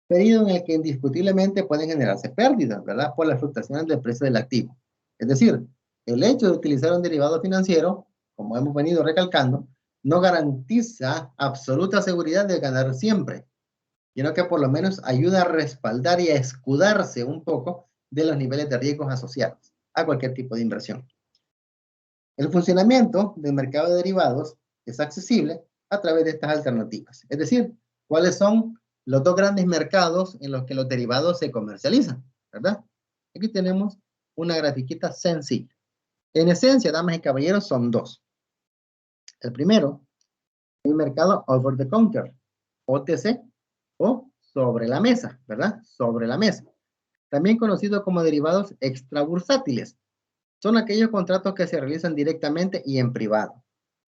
Periodo en el que indiscutiblemente pueden generarse pérdidas, ¿verdad? Por las fluctuaciones del precio del activo. Es decir, el hecho de utilizar un derivado financiero, como hemos venido recalcando, no garantiza absoluta seguridad de ganar siempre, sino que por lo menos ayuda a respaldar y a escudarse un poco de los niveles de riesgos asociados a cualquier tipo de inversión. El funcionamiento del mercado de derivados es accesible a través de estas alternativas. Es decir, ¿cuáles son los dos grandes mercados en los que los derivados se comercializan? ¿Verdad? Aquí tenemos una grafiquita sencilla. En esencia, damas y caballeros, son dos. El primero, el mercado over the counter, OTC, o sobre la mesa, ¿verdad? Sobre la mesa. También conocido como derivados extrabursátiles. Son aquellos contratos que se realizan directamente y en privado,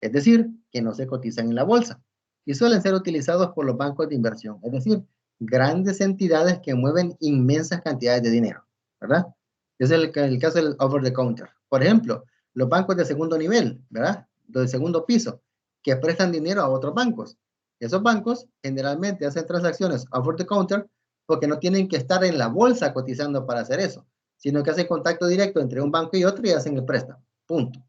es decir, que no se cotizan en la bolsa y suelen ser utilizados por los bancos de inversión, es decir, grandes entidades que mueven inmensas cantidades de dinero, ¿verdad? Es el caso del over the counter. Por ejemplo, los bancos de segundo nivel, ¿verdad? De segundo piso, que prestan dinero a otros bancos. Esos bancos generalmente hacen transacciones over the counter porque no tienen que estar en la bolsa cotizando para hacer eso, sino que hacen contacto directo entre un banco y otro y hacen el préstamo. Punto.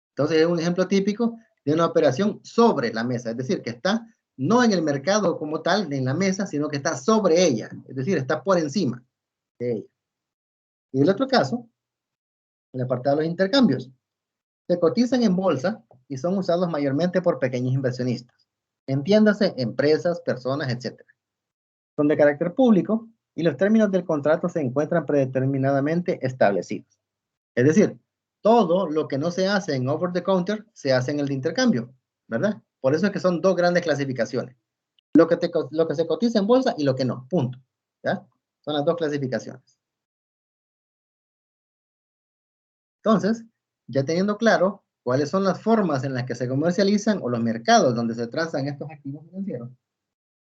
Entonces es un ejemplo típico de una operación sobre la mesa, es decir, que está no en el mercado como tal, en la mesa, sino que está sobre ella, es decir, está por encima de ella. Y el otro caso, el apartado de los intercambios, se cotizan en bolsa y son usados mayormente por pequeños inversionistas, entiéndase, empresas, personas, etcétera. Son de carácter público y los términos del contrato se encuentran predeterminadamente establecidos. Es decir, todo lo que no se hace en over the counter se hace en el de intercambio, ¿verdad? Por eso es que son dos grandes clasificaciones. Lo que se cotiza en bolsa y lo que no, punto. ¿Ya? Son las dos clasificaciones. Entonces, ya teniendo claro cuáles son las formas en las que se comercializan o los mercados donde se transan estos activos financieros,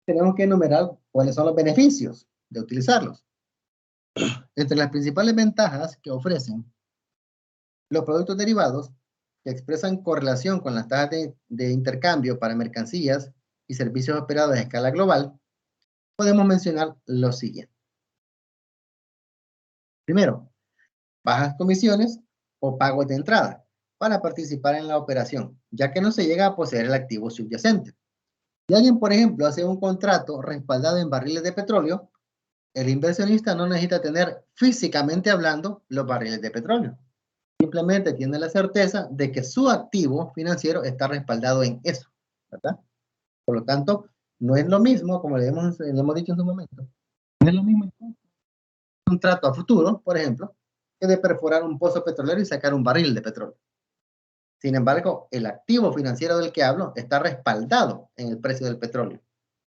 tenemos que enumerar cuáles son los beneficios de utilizarlos. Entre las principales ventajas que ofrecen los productos derivados, que expresan correlación con las tasas de intercambio para mercancías y servicios operados a escala global, podemos mencionar lo siguiente. Primero, bajas comisiones o pagos de entrada para participar en la operación, ya que no se llega a poseer el activo subyacente. Si alguien, por ejemplo, hace un contrato respaldado en barriles de petróleo, el inversionista no necesita tener físicamente hablando los barriles de petróleo. Simplemente tiene la certeza de que su activo financiero está respaldado en eso, ¿verdad? Por lo tanto, no es lo mismo, como le hemos dicho en su momento, no es lo mismo un contrato a futuro, por ejemplo, que de perforar un pozo petrolero y sacar un barril de petróleo. Sin embargo, el activo financiero del que hablo está respaldado en el precio del petróleo,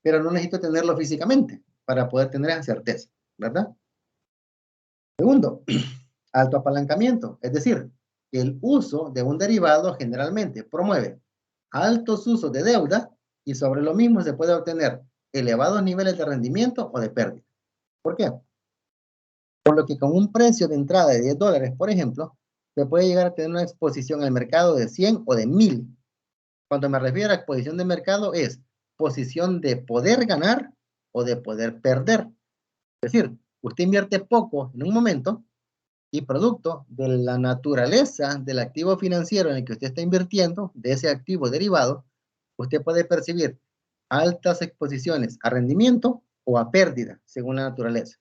pero no necesito tenerlo físicamente para poder tener esa certeza, ¿verdad? Segundo, alto apalancamiento, es decir, que el uso de un derivado generalmente promueve altos usos de deuda y sobre lo mismo se puede obtener elevados niveles de rendimiento o de pérdida. ¿Por qué? Por lo que con un precio de entrada de $10, por ejemplo, se puede llegar a tener una exposición al mercado de 100 o de 1000. Cuando me refiero a exposición de mercado es posición de poder ganar o de poder perder. Es decir, usted invierte poco en un momento y producto de la naturaleza del activo financiero en el que usted está invirtiendo, de ese activo derivado, usted puede percibir altas exposiciones a rendimiento o a pérdida, según la naturaleza.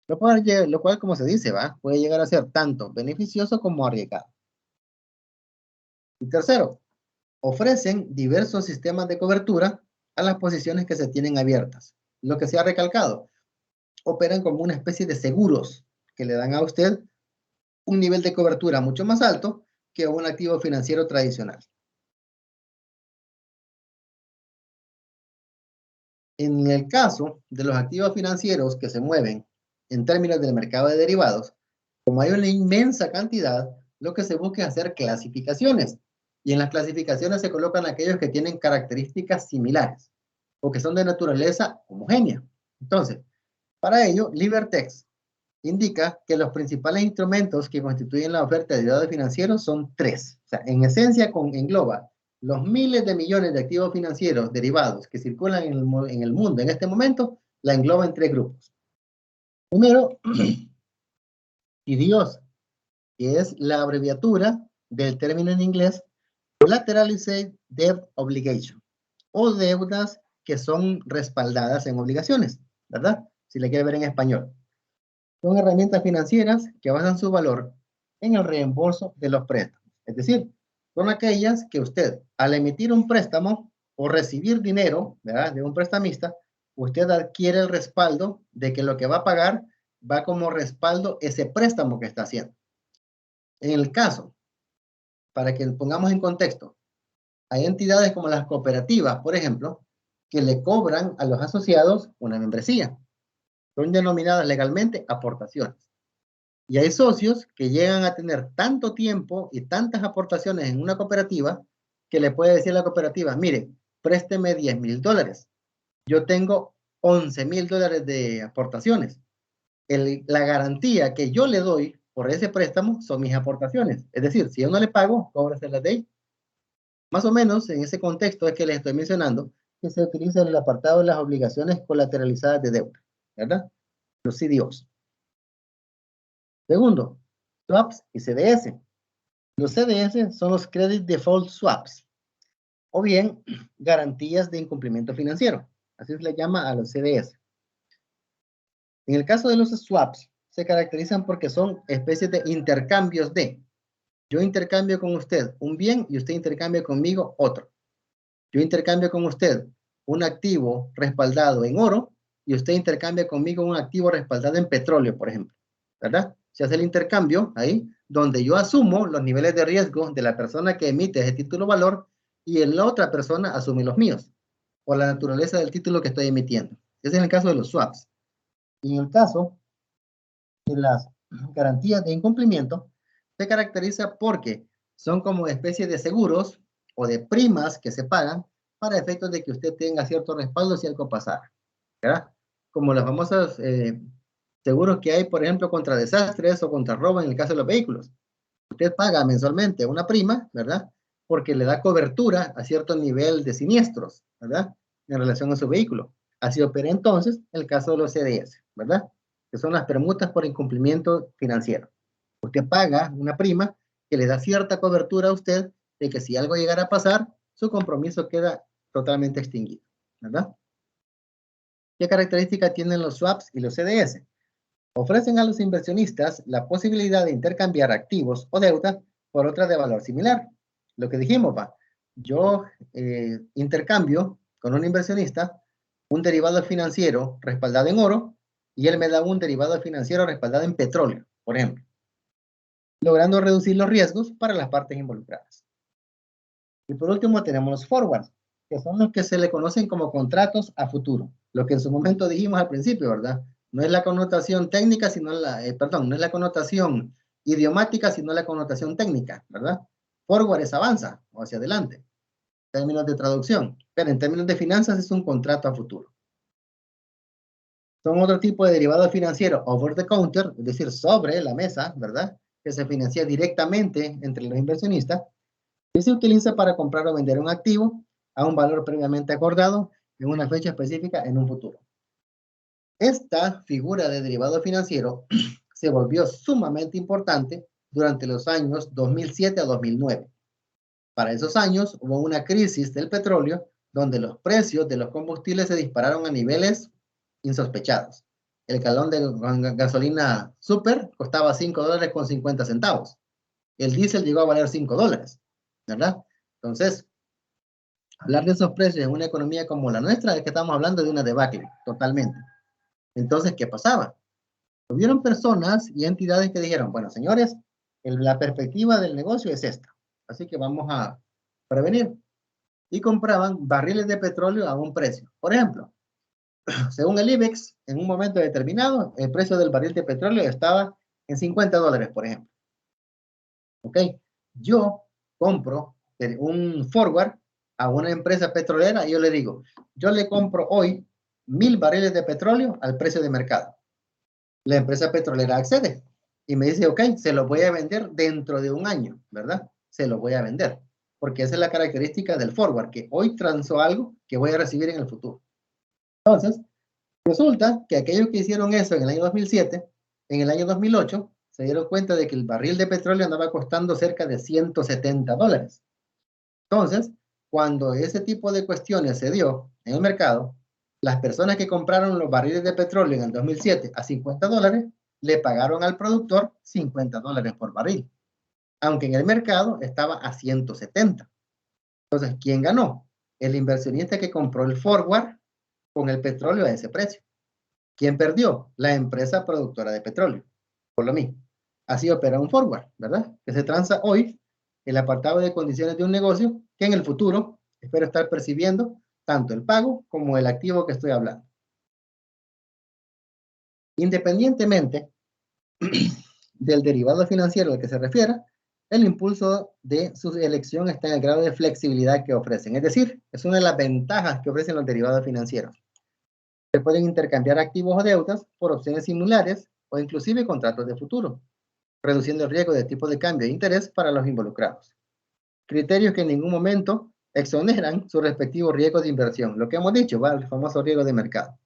Lo cual, como se dice, puede llegar a ser tanto beneficioso como arriesgado. Y tercero, ofrecen diversos sistemas de cobertura a las posiciones que se tienen abiertas. Lo que se ha recalcado, operan como una especie de seguros que le dan a usted un nivel de cobertura mucho más alto que un activo financiero tradicional. En el caso de los activos financieros que se mueven en términos del mercado de derivados, como hay una inmensa cantidad, lo que se busca es hacer clasificaciones. Y en las clasificaciones se colocan aquellos que tienen características similares o que son de naturaleza homogénea. Entonces, para ello, Libertex indica que los principales instrumentos que constituyen la oferta de derivados financieros son tres. O sea, en esencia engloba los miles de millones de activos financieros derivados que circulan en el mundo en este momento, la engloba en tres grupos. Primero, CDOs, que es la abreviatura del término en inglés Collateralized Debt Obligation, o deudas que son respaldadas en obligaciones, ¿verdad? Si le quiere ver en español. Son herramientas financieras que basan su valor en el reembolso de los préstamos. Es decir, son aquellas que usted, al emitir un préstamo o recibir dinero, ¿verdad?, de un prestamista, usted adquiere el respaldo de que lo que va a pagar va como respaldo ese préstamo que está haciendo. En el caso, para que pongamos en contexto, hay entidades como las cooperativas, por ejemplo, que le cobran a los asociados una membresía. Son denominadas legalmente aportaciones. Y hay socios que llegan a tener tanto tiempo y tantas aportaciones en una cooperativa que le puede decir a la cooperativa, mire, présteme $10,000. Yo tengo $11,000 de aportaciones. La garantía que yo le doy por ese préstamo son mis aportaciones. Es decir, si yo no le pago, cóbrese la ley. Más o menos en ese contexto es que les estoy mencionando que se utiliza el apartado de las obligaciones colateralizadas de deuda, ¿verdad? Los CDOs. Segundo, swaps y CDS. Los CDS son los Credit Default Swaps, o bien garantías de incumplimiento financiero. Así se le llama a los CDS. En el caso de los swaps, se caracterizan porque son especies de intercambios de. Yo intercambio con usted un bien y usted intercambia conmigo otro. Yo intercambio con usted un activo respaldado en oro y usted intercambia conmigo un activo respaldado en petróleo, por ejemplo, ¿verdad? Se hace el intercambio ahí, donde yo asumo los niveles de riesgo de la persona que emite ese título valor y la otra persona asume los míos, por la naturaleza del título que estoy emitiendo. Ese es el caso de los swaps. Y en el caso de las garantías de incumplimiento, Se caracteriza porque son como especies de seguros o de primas que se pagan para efectos de que usted tenga cierto respaldo si algo pasara, ¿verdad? Como los famosos seguros que hay, por ejemplo, contra desastres o contra robo en el caso de los vehículos. Usted paga mensualmente una prima, ¿verdad? Porque le da cobertura a cierto nivel de siniestros, ¿verdad? En relación a su vehículo. Así opera entonces el caso de los CDS, ¿verdad? Que son las permutas por incumplimiento financiero. Usted paga una prima que le da cierta cobertura a usted de que si algo llegara a pasar, su compromiso queda totalmente extinguido, ¿verdad? ¿Qué características tienen los swaps y los CDS? Ofrecen a los inversionistas la posibilidad de intercambiar activos o deuda por otras de valor similar. Lo que dijimos, va, yo intercambio con un inversionista un derivado financiero respaldado en oro y él me da un derivado financiero respaldado en petróleo, por ejemplo, logrando reducir los riesgos para las partes involucradas. Y por último tenemos los forwards, que son los que se le conocen como contratos a futuro. Lo que en su momento dijimos al principio, ¿verdad? No es la connotación técnica, sino perdón, no es la connotación idiomática, sino la connotación técnica, ¿verdad? Forward es avanza o hacia adelante, en términos de traducción. Pero en términos de finanzas es un contrato a futuro. Son otro tipo de derivado financiero over the counter, es decir, sobre la mesa, ¿verdad? Que se financia directamente entre los inversionistas y se utiliza para comprar o vender un activo a un valor previamente acordado en una fecha específica en un futuro. Esta figura de derivado financiero se volvió sumamente importante durante los años 2007 a 2009. Para esos años hubo una crisis del petróleo donde los precios de los combustibles se dispararon a niveles insospechados. El galón de gasolina super costaba $5 con 50 centavos. El diésel llegó a valer $5, ¿verdad? Entonces, hablar de esos precios en una economía como la nuestra es que estamos hablando de una debacle, totalmente. Entonces, ¿qué pasaba? Hubieron personas y entidades que dijeron, bueno, señores, la perspectiva del negocio es esta, así que vamos a prevenir. Y compraban barriles de petróleo a un precio. Por ejemplo, según el IBEX, en un momento determinado, el precio del barril de petróleo estaba en $50, por ejemplo. ¿Ok? Yo compro un forward a una empresa petrolera y yo le digo, yo le compro hoy 1000 barriles de petróleo al precio de mercado. La empresa petrolera accede y me dice, ok, se lo voy a vender dentro de un año, ¿verdad? Se lo voy a vender, porque esa es la característica del forward, que hoy transo algo que voy a recibir en el futuro. Entonces, resulta que aquellos que hicieron eso en el año 2007, en el año 2008, se dieron cuenta de que el barril de petróleo andaba costando cerca de $170. Entonces, cuando ese tipo de cuestiones se dio en el mercado, las personas que compraron los barriles de petróleo en el 2007 a $50, le pagaron al productor $50 por barril, aunque en el mercado estaba a 170. Entonces, ¿quién ganó? El inversionista que compró el forward con el petróleo a ese precio. ¿Quién perdió? La empresa productora de petróleo, por lo mismo. Así opera un forward, ¿verdad? Que se transa hoy el apartado de condiciones de un negocio que en el futuro espero estar percibiendo tanto el pago como el activo que estoy hablando. Independientemente del derivado financiero al que se refiera, el impulso de su elección está en el grado de flexibilidad que ofrecen. Es decir, es una de las ventajas que ofrecen los derivados financieros. Se pueden intercambiar activos o deudas por opciones similares o inclusive contratos de futuro, reduciendo el riesgo de tipo de cambio de interés para los involucrados. Criterios que en ningún momento exoneran sus respectivos riesgos de inversión. Lo que hemos dicho, ¿va? El famoso riesgo de mercado.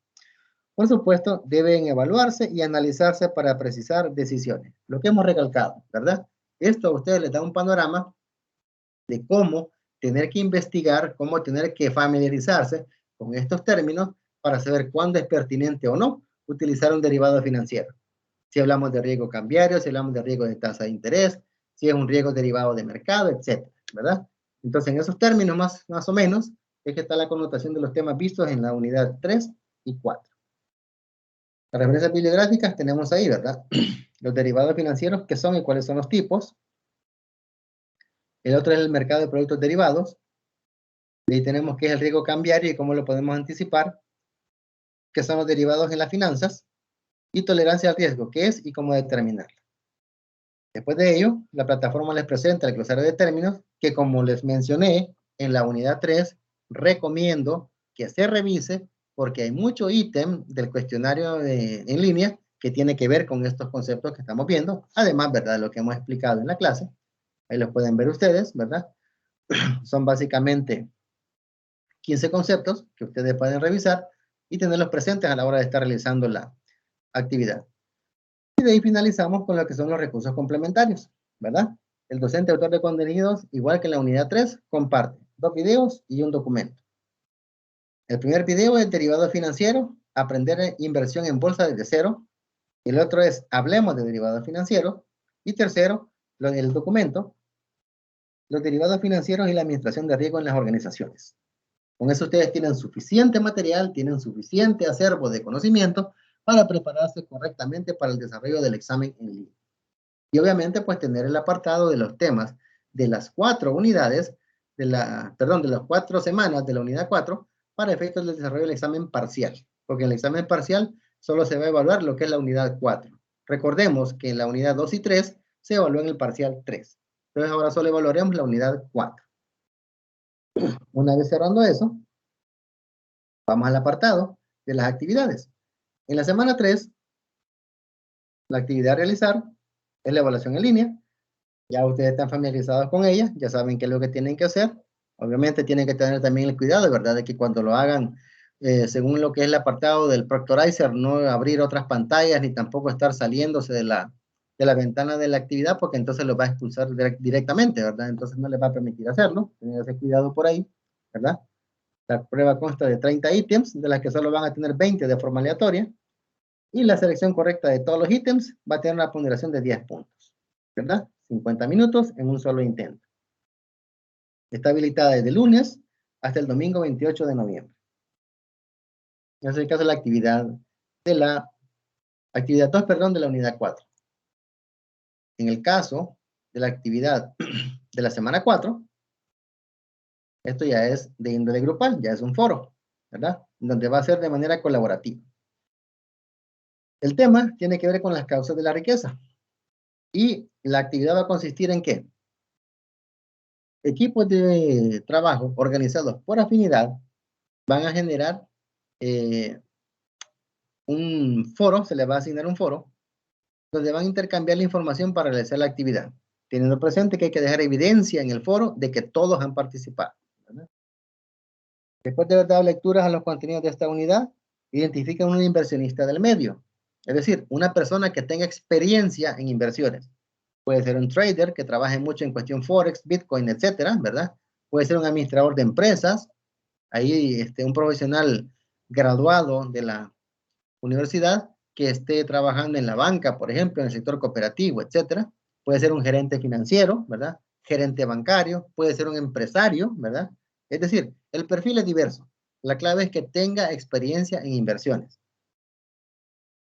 Por supuesto, deben evaluarse y analizarse para precisar decisiones. Lo que hemos recalcado, ¿verdad? Esto a ustedes les da un panorama de cómo tener que investigar, cómo tener que familiarizarse con estos términos para saber cuándo es pertinente o no utilizar un derivado financiero. Si hablamos de riesgo cambiario, si hablamos de riesgo de tasa de interés, si es un riesgo derivado de mercado, etcétera, ¿verdad? Entonces, en esos términos más o menos es que está la connotación de los temas vistos en la unidad 3 y 4. Las referencias bibliográficas tenemos ahí, ¿verdad? Los derivados financieros, qué son y cuáles son los tipos. El otro es el mercado de productos derivados. Y ahí tenemos qué es el riesgo cambiario y cómo lo podemos anticipar. Qué son los derivados en las finanzas. Y tolerancia al riesgo, qué es y cómo determinarlo. Después de ello, la plataforma les presenta el glosario de términos que, como les mencioné en la unidad 3, recomiendo que se revise porque hay mucho ítem del cuestionario en línea que tiene que ver con estos conceptos que estamos viendo, además, ¿verdad?, de lo que hemos explicado en la clase. Ahí los pueden ver ustedes, ¿verdad? Son básicamente 15 conceptos que ustedes pueden revisar y tenerlos presentes a la hora de estar realizando la actividad. Y de ahí finalizamos con lo que son los recursos complementarios, ¿verdad? El docente autor de contenidos, igual que en la unidad 3, comparte 2 videos y un documento. El primer video es derivado financiero, aprender inversión en bolsa desde cero. Y el otro es hablemos de derivados financieros. Y tercero, el documento, los derivados financieros y la administración de riesgo en las organizaciones. Con eso ustedes tienen suficiente material, tienen suficiente acervo de conocimiento para prepararse correctamente para el desarrollo del examen en línea. Y obviamente, pues tener el apartado de los temas de las 4 unidades, de las 4 semanas de la unidad 4, para efectos del desarrollo del examen parcial. Porque en el examen parcial solo se va a evaluar lo que es la unidad 4. Recordemos que en la unidad 2 y 3 se evaluó en el parcial 3. Entonces ahora solo evaluaremos la unidad 4. Una vez cerrando eso, vamos al apartado de las actividades. En la semana 3, la actividad a realizar es la evaluación en línea. Ya ustedes están familiarizados con ella, ya saben qué es lo que tienen que hacer. Obviamente tienen que tener también el cuidado, ¿verdad?, de que cuando lo hagan, según lo que es el apartado del Proctorizer, no abrir otras pantallas ni tampoco estar saliéndose de la ventana de la actividad, porque entonces los va a expulsar directamente, ¿verdad? Entonces no les va a permitir hacerlo. Tienen ese cuidado por ahí, ¿verdad? La prueba consta de 30 ítems, de las que solo van a tener 20 de forma aleatoria, y la selección correcta de todos los ítems va a tener una ponderación de 10 puntos, ¿verdad? 50 minutos en un solo intento. Está habilitada desde el lunes hasta el domingo 28 de noviembre. En ese caso, la actividad 2, de la unidad 4. En el caso de la actividad de la semana 4, esto ya es de índole grupal, ya es un foro, ¿verdad? Donde va a ser de manera colaborativa. El tema tiene que ver con las causas de la riqueza. Y la actividad va a consistir en ¿qué? Equipos de trabajo organizados por afinidad van a generar un foro, se les va a asignar un foro, donde van a intercambiar la información para realizar la actividad, teniendo presente que hay que dejar evidencia en el foro de que todos han participado, ¿verdad? Después de haber dado lecturas a los contenidos de esta unidad, identifican un inversionista del medio, es decir, una persona que tenga experiencia en inversiones. Puede ser un trader que trabaje mucho en cuestión Forex, Bitcoin, etcétera, ¿verdad? Puede ser un administrador de empresas, ahí un profesional graduado de la universidad que esté trabajando en la banca, por ejemplo, en el sector cooperativo, etcétera. Puede ser un gerente financiero, ¿verdad? Gerente bancario, puede ser un empresario, ¿verdad? Es decir, el perfil es diverso. La clave es que tenga experiencia en inversiones.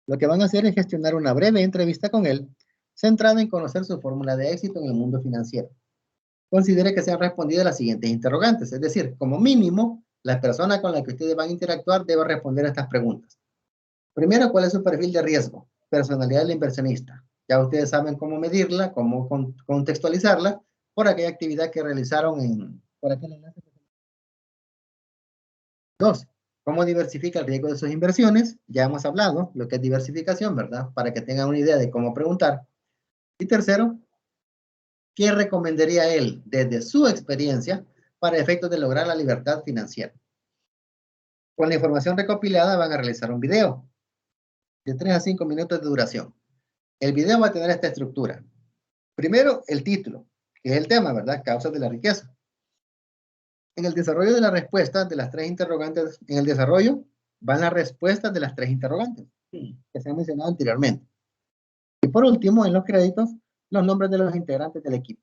Lo que van a hacer es gestionar una breve entrevista con él, centrada en conocer su fórmula de éxito en el mundo financiero. Considere que se han respondido las siguientes interrogantes, es decir, como mínimo, la persona con la que ustedes van a interactuar debe responder a estas preguntas. Primero, ¿cuál es su perfil de riesgo? Personalidad del inversionista. Ya ustedes saben cómo medirla, cómo contextualizarla por aquella actividad que realizaron por aquel enlace. 2. ¿Cómo diversifica el riesgo de sus inversiones? Ya hemos hablado lo que es diversificación, ¿verdad? Para que tengan una idea de cómo preguntar. Y tercero, ¿qué recomendaría él desde su experiencia para efectos de lograr la libertad financiera? Con la información recopilada van a realizar un video de 3 a 5 minutos de duración. El video va a tener esta estructura. Primero, el título, que es el tema, ¿verdad? Causas de la riqueza. En el desarrollo de las respuestas de las 3 interrogantes, en el desarrollo van las respuestas de las 3 interrogantes que se han mencionado anteriormente. Y por último, en los créditos, los nombres de los integrantes del equipo.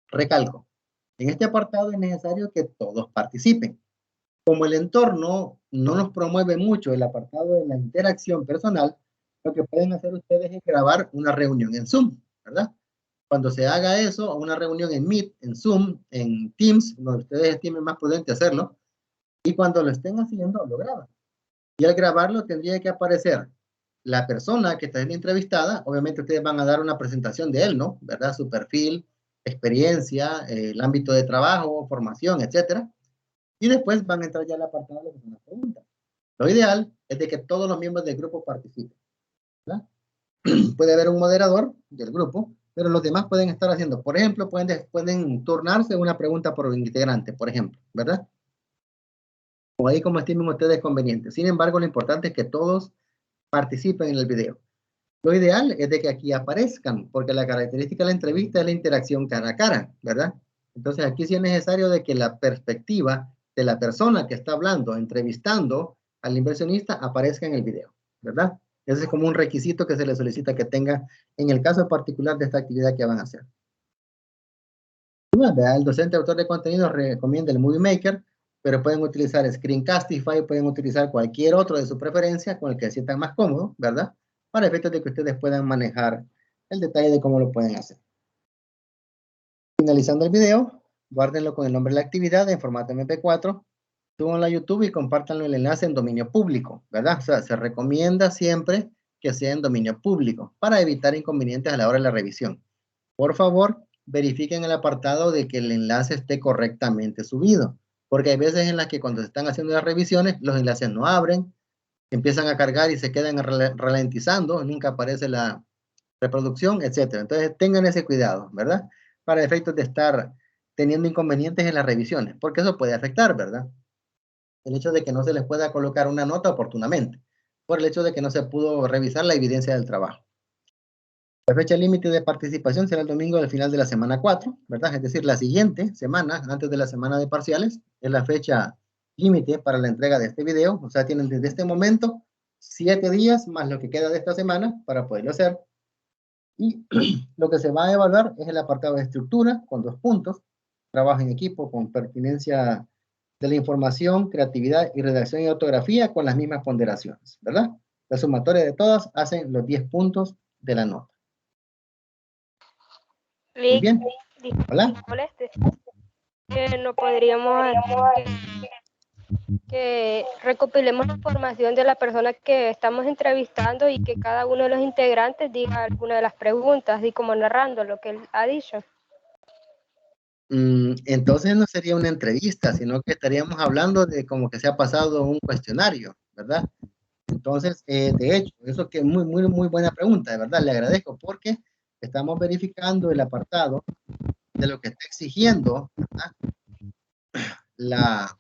Recalco, en este apartado es necesario que todos participen. Como el entorno no nos promueve mucho el apartado de la interacción personal, lo que pueden hacer ustedes es grabar una reunión en Zoom, ¿verdad? Cuando se haga eso, una reunión en Meet, en Zoom, en Teams, donde ustedes estimen más prudente hacerlo, y cuando lo estén haciendo, lo graban. Y al grabarlo tendría que aparecer la persona que está siendo entrevistada, obviamente ustedes van a dar una presentación de él, ¿no? ¿Verdad? Su perfil, experiencia, el ámbito de trabajo, formación, etcétera. Y después van a entrar ya al apartado de las preguntas. Lo ideal es de que todos los miembros del grupo participen, ¿verdad? Puede haber un moderador del grupo, pero los demás pueden estar haciendo, por ejemplo, pueden turnarse una pregunta por integrante, por ejemplo, ¿verdad? O ahí como estimen ustedes conveniente. Sin embargo, lo importante es que todos participen en el video. Lo ideal es de que aquí aparezcan, porque la característica de la entrevista es la interacción cara a cara, ¿verdad? Entonces aquí sí es necesario de que la perspectiva de la persona que está hablando, entrevistando al inversionista, aparezca en el video, ¿verdad? Ese es como un requisito que se le solicita que tenga en el caso particular de esta actividad que van a hacer. El docente autor de contenido recomienda el Movie Maker, pero pueden utilizar Screencastify, pueden utilizar cualquier otro de su preferencia con el que se sientan más cómodos, ¿verdad? Para efectos de que ustedes puedan manejar el detalle de cómo lo pueden hacer. Finalizando el video, guárdenlo con el nombre de la actividad en formato MP4, súbanlo a YouTube y compártanlo el enlace en dominio público, ¿verdad? O sea, se recomienda siempre que sea en dominio público para evitar inconvenientes a la hora de la revisión. Por favor, verifiquen el apartado de que el enlace esté correctamente subido, porque hay veces en las que cuando se están haciendo las revisiones, los enlaces no abren, empiezan a cargar y se quedan ralentizando, nunca aparece la reproducción, etcétera. Entonces tengan ese cuidado, ¿verdad? Para efectos de estar teniendo inconvenientes en las revisiones, porque eso puede afectar, ¿verdad? El hecho de que no se les pueda colocar una nota oportunamente, por el hecho de que no se pudo revisar la evidencia del trabajo. La fecha límite de participación será el domingo del final de la semana 4, ¿verdad? Es decir, la siguiente semana, antes de la semana de parciales, es la fecha límite para la entrega de este video. O sea, tienen desde este momento 7 días más lo que queda de esta semana para poderlo hacer. Y lo que se va a evaluar es el apartado de estructura con 2 puntos, trabajo en equipo con pertinencia de la información, creatividad y redacción y ortografía con las mismas ponderaciones, ¿verdad? La sumatoria de todas hacen los 10 puntos de la nota. Muy bien. Hola. No podríamos que recopilemos la información de la persona que estamos entrevistando y que cada uno de los integrantes diga alguna de las preguntas, y como narrando lo que él ha dicho. Entonces no sería una entrevista, sino que estaríamos hablando de como que se ha pasado un cuestionario, ¿verdad? Entonces, de hecho, eso que es muy buena pregunta, de verdad, le agradezco porque estamos verificando el apartado de lo que está exigiendo, ¿verdad? La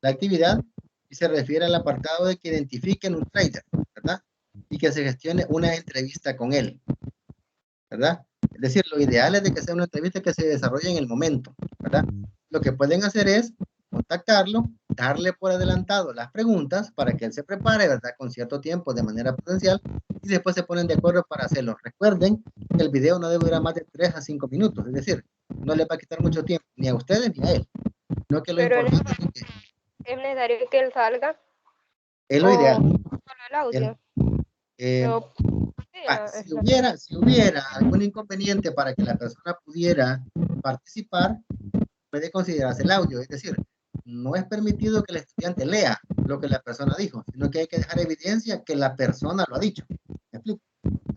actividad y se refiere al apartado de que identifiquen un trader, ¿verdad? Y que se gestione una entrevista con él, ¿verdad? Es decir, lo ideal es de que sea una entrevista que se desarrolle en el momento, ¿verdad? Lo que pueden hacer es contactarlo, darle por adelantado las preguntas para que él se prepare, ¿verdad? Con cierto tiempo de manera prudencial y después se ponen de acuerdo para hacerlo. Recuerden que el video no debe durar más de 3 a 5 minutos, es decir, no le va a quitar mucho tiempo ni a ustedes ni a él. No que lo importante es que es necesario que él salga. Es lo ideal. Solo el audio. Si hubiera algún inconveniente para que la persona pudiera participar, puede considerarse el audio. Es decir, no es permitido que el estudiante lea lo que la persona dijo, sino que hay que dejar evidencia que la persona lo ha dicho. ¿Me explico?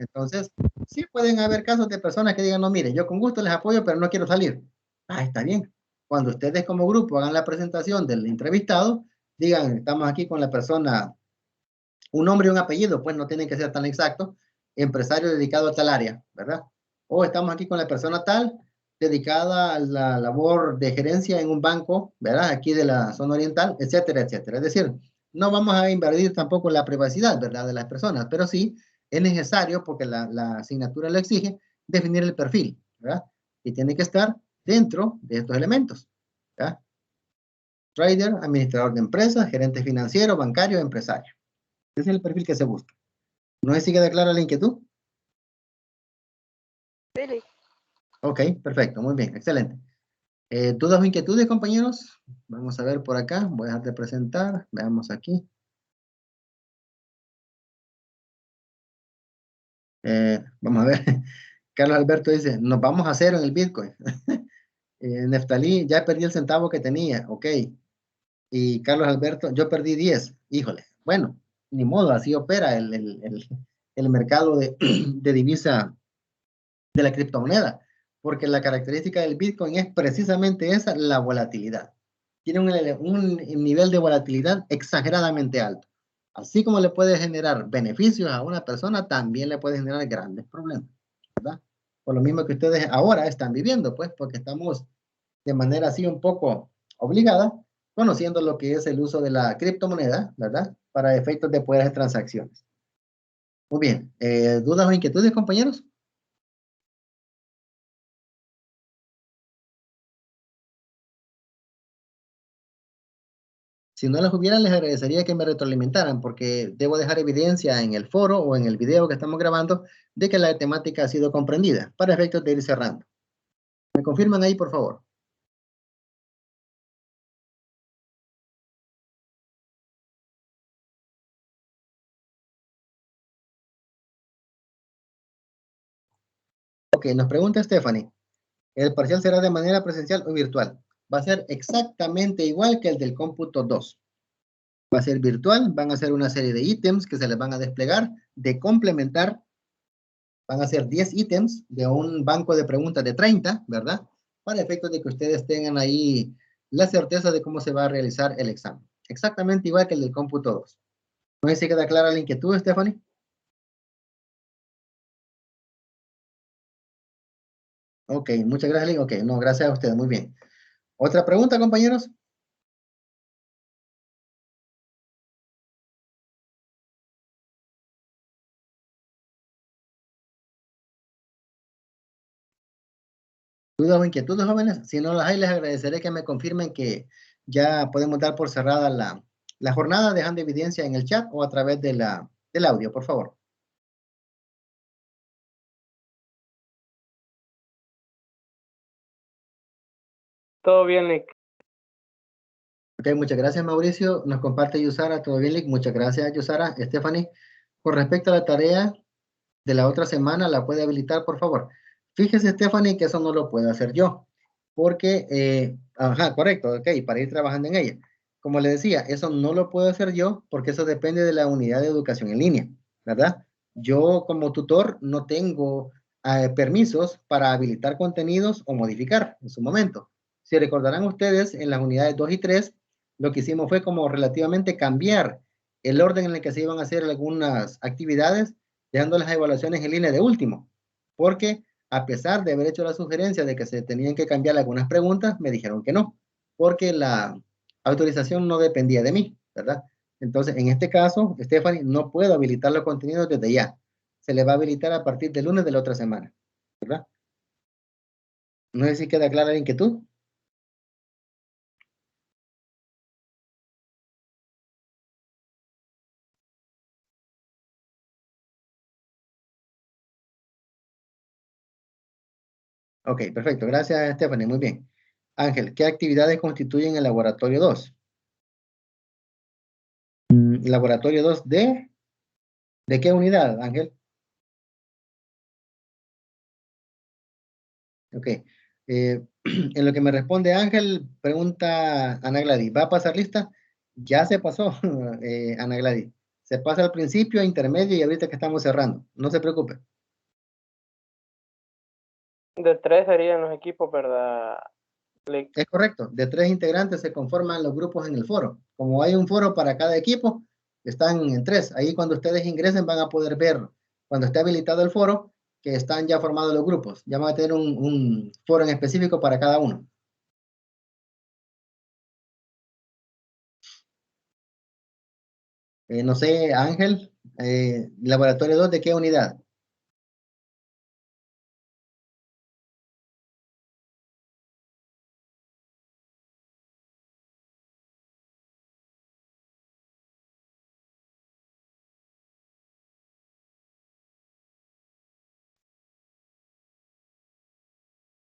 Entonces, sí pueden haber casos de personas que digan, no, mire, yo con gusto les apoyo, pero no quiero salir. Ah, está bien. Cuando ustedes como grupo hagan la presentación del entrevistado, digan, estamos aquí con la persona, un nombre y un apellido, pues no tienen que ser tan exactos, empresario dedicado a tal área, ¿verdad? O estamos aquí con la persona tal, dedicada a la labor de gerencia en un banco, ¿verdad? Aquí de la zona oriental, etcétera, etcétera. Es decir, no vamos a invadir tampoco la privacidad, ¿verdad? De las personas, pero sí es necesario, porque la asignatura lo exige, definir el perfil, ¿verdad? Y tiene que estar dentro de estos elementos, ¿verdad? Trader, administrador de empresas, gerente financiero, bancario, empresario. Ese es el perfil que se busca. ¿No se sigue de clara la inquietud? Sí. Ok, perfecto, muy bien, excelente. ¿Dudas o inquietudes, compañeros? Vamos a ver por acá, voy a dejar de presentar, veamos aquí. Vamos a ver, Carlos Alberto dice, nos vamos a cero en el Bitcoin. Neftalí, ya perdí el centavo que tenía, ok. Y Carlos Alberto, yo perdí 10, híjole. Bueno, ni modo, así opera el mercado de, de divisa de la criptomoneda, porque la característica del Bitcoin es precisamente esa, la volatilidad. Tiene un nivel de volatilidad exageradamente alto. Así como le puede generar beneficios a una persona, también le puede generar grandes problemas, ¿verdad? Por lo mismo que ustedes ahora están viviendo, pues, porque estamos de manera así un poco obligada, conociendo lo que es el uso de la criptomoneda, ¿verdad? Para efectos de poder hacer transacciones. Muy bien. ¿Dudas o inquietudes, compañeros? Si no las hubiera, les agradecería que me retroalimentaran porque debo dejar evidencia en el foro o en el video que estamos grabando de que la temática ha sido comprendida para efectos de ir cerrando. ¿Me confirman ahí, por favor? Ok, nos pregunta Stephanie. ¿El parcial será de manera presencial o virtual? Va a ser exactamente igual que el del cómputo 2. Va a ser virtual, van a ser una serie de ítems que se les van a desplegar, de complementar, van a ser 10 ítems de un banco de preguntas de 30, ¿verdad? Para efectos de que ustedes tengan ahí la certeza de cómo se va a realizar el examen. Exactamente igual que el del cómputo 2. No sé si queda clara la inquietud, Stephanie. Ok, muchas gracias. Ok, no, gracias a ustedes, muy bien. ¿Otra pregunta, compañeros? ¿Dudas o inquietudes, jóvenes? Si no las hay, les agradeceré que me confirmen que ya podemos dar por cerrada la jornada, dejando evidencia en el chat o a través de del audio, por favor. Todo bien, Nick. Ok, muchas gracias, Mauricio. Nos comparte Yusara. Todo bien, Lick. Muchas gracias, Yusara. Stephanie, con respecto a la tarea de la otra semana, ¿la puede habilitar, por favor? Fíjese, Stephanie, que eso no lo puedo hacer yo, porque, ajá, correcto, ok, para ir trabajando en ella. Como le decía, eso no lo puedo hacer yo, porque eso depende de la unidad de educación en línea, ¿verdad? Yo como tutor no tengo permisos para habilitar contenidos o modificar en su momento. Si recordarán ustedes, en las unidades 2 y 3, lo que hicimos fue como relativamente cambiar el orden en el que se iban a hacer algunas actividades, dejando las evaluaciones en línea de último, porque a pesar de haber hecho la sugerencia de que se tenían que cambiar algunas preguntas, me dijeron que no, porque la autorización no dependía de mí, ¿verdad? Entonces, en este caso, Stephanie, no puedo habilitar los contenidos desde ya. Se le va a habilitar a partir del lunes de la otra semana, ¿verdad? No sé si queda clara la inquietud. Ok, perfecto. Gracias, Stephanie. Muy bien. Ángel, ¿qué actividades constituyen el laboratorio 2? Laboratorio 2 ¿de qué unidad, Ángel? Ok. En lo que me responde Ángel, pregunta Ana Gladys, ¿va a pasar lista? Ya se pasó, Ana Gladys. Se pasa al principio, intermedio y ahorita que estamos cerrando. No se preocupe. De 3 serían los equipos, ¿verdad, Nick? Es correcto. De 3 integrantes se conforman los grupos en el foro. Como hay un foro para cada equipo, están en 3. Ahí cuando ustedes ingresen van a poder ver, cuando esté habilitado el foro, que están ya formados los grupos. Ya van a tener un foro en específico para cada uno. No sé, Ángel, laboratorio 2, ¿de qué unidad?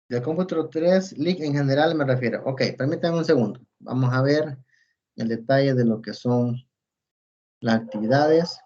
De cómputo 3, leak en general me refiero. Ok, permítanme un segundo. Vamos a ver el detalle de lo que son las actividades.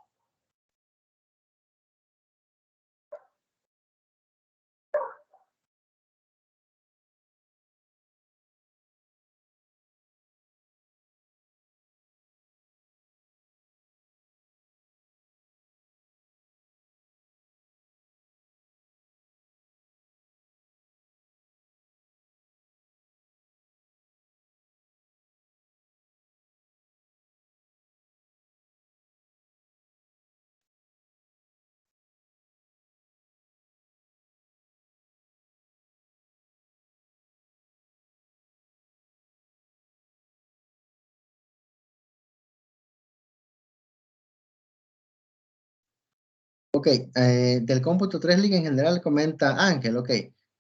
Ok, del cómputo 3 Link en general comenta Ángel, ok.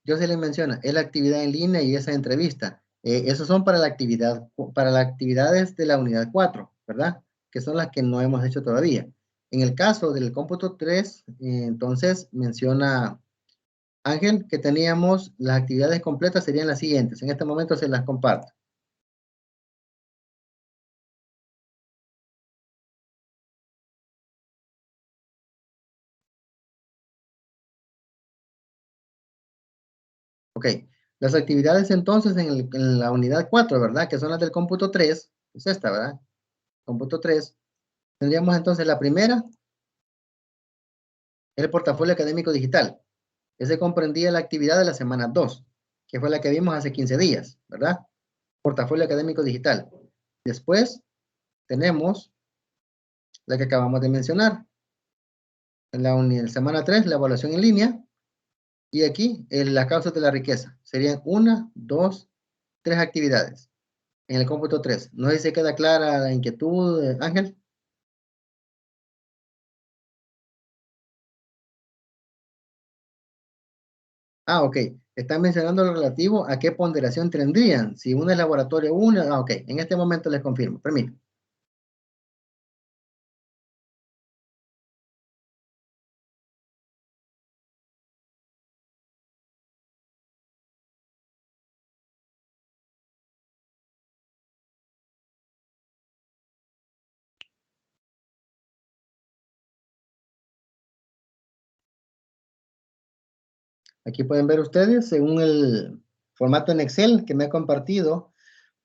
Yo se le menciona, es la actividad en línea y esa entrevista. Esos son para para las actividades de la unidad 4, ¿verdad? Que son las que no hemos hecho todavía. En el caso del cómputo 3, entonces menciona Ángel que teníamos las actividades completas serían las siguientes. En este momento se las comparto. Ok, las actividades entonces en la unidad 4, ¿verdad? Que son las del cómputo 3, es esta, ¿verdad? Cómputo 3. Tendríamos entonces la primera, el portafolio académico digital. Ese comprendía la actividad de la semana 2, que fue la que vimos hace 15 días, ¿verdad? Portafolio académico digital. Después tenemos la que acabamos de mencionar. En la semana 3, la evaluación en línea. Y aquí, las causas de la riqueza. Serían 1, 2, 3 actividades en el cómputo 3. No sé si se queda clara la inquietud, Ángel. Ah, ok. Están mencionando lo relativo a qué ponderación tendrían. Si uno es laboratorio 1, ok. En este momento les confirmo. Permítanme. Aquí pueden ver ustedes, según el formato en Excel que me ha compartido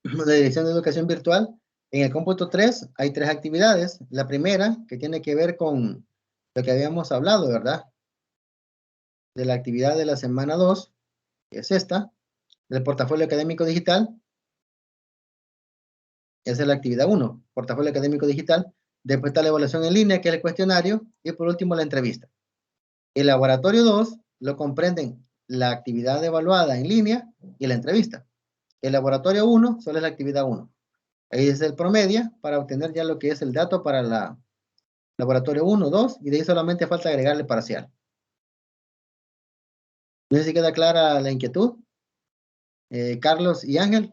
la Dirección de Educación Virtual, en el cómputo 3 hay 3 actividades. La primera, que tiene que ver con lo que habíamos hablado, ¿verdad? De la actividad de la semana 2, que es esta, del portafolio académico digital. Esa es la actividad 1, portafolio académico digital. Después está la evaluación en línea, que es el cuestionario. Y por último, la entrevista. El laboratorio 2 lo comprenden la actividad evaluada en línea y la entrevista. El laboratorio 1 solo es la actividad 1. Ahí es el promedio para obtener ya lo que es el dato para la laboratorio 1, 2 y de ahí solamente falta agregarle parcial. No sé si queda clara la inquietud. Carlos y Ángel.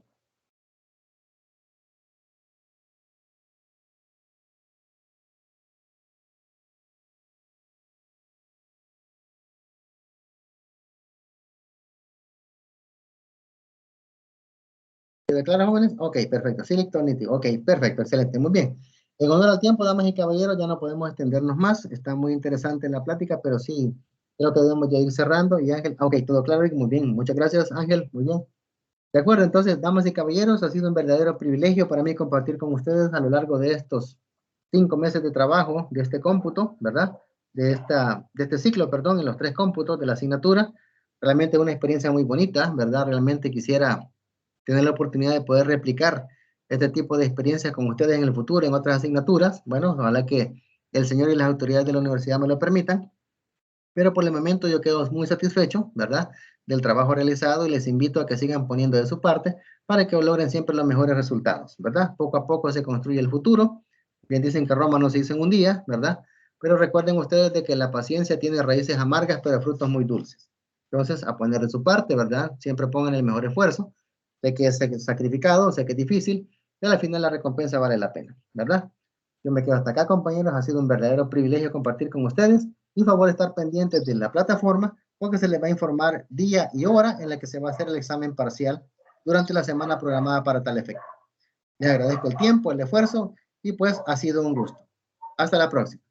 ¿Queda clara, jóvenes? Ok, perfecto. Sí, nítido. Ok, perfecto, excelente, muy bien. En honor al tiempo, damas y caballeros, ya no podemos extendernos más. Está muy interesante la plática, pero sí, creo que debemos ya ir cerrando. Y Ángel, ok, todo claro, muy bien. Muchas gracias, Ángel, muy bien. De acuerdo, entonces, damas y caballeros, ha sido un verdadero privilegio para mí compartir con ustedes a lo largo de estos 5 meses de trabajo de este cómputo, ¿verdad? De este ciclo, perdón, en los 3 cómputos de la asignatura. Realmente una experiencia muy bonita, ¿verdad? Realmente quisiera tener la oportunidad de poder replicar este tipo de experiencias con ustedes en el futuro, en otras asignaturas. Bueno, ojalá que el señor y las autoridades de la universidad me lo permitan. Pero por el momento yo quedo muy satisfecho, ¿verdad? Del trabajo realizado y les invito a que sigan poniendo de su parte para que logren siempre los mejores resultados, ¿verdad? Poco a poco se construye el futuro. Bien dicen que Roma no se hizo en un día, ¿verdad? Pero recuerden ustedes de que la paciencia tiene raíces amargas, pero frutos muy dulces. Entonces, a poner de su parte, ¿verdad? Siempre pongan el mejor esfuerzo. Sé que es sacrificado, sé que es difícil, pero al final la recompensa vale la pena, ¿verdad? Yo me quedo hasta acá, compañeros. Ha sido un verdadero privilegio compartir con ustedes. Y favor estar pendientes de la plataforma porque se les va a informar día y hora en la que se va a hacer el examen parcial durante la semana programada para tal efecto. Les agradezco el tiempo, el esfuerzo y pues ha sido un gusto. Hasta la próxima.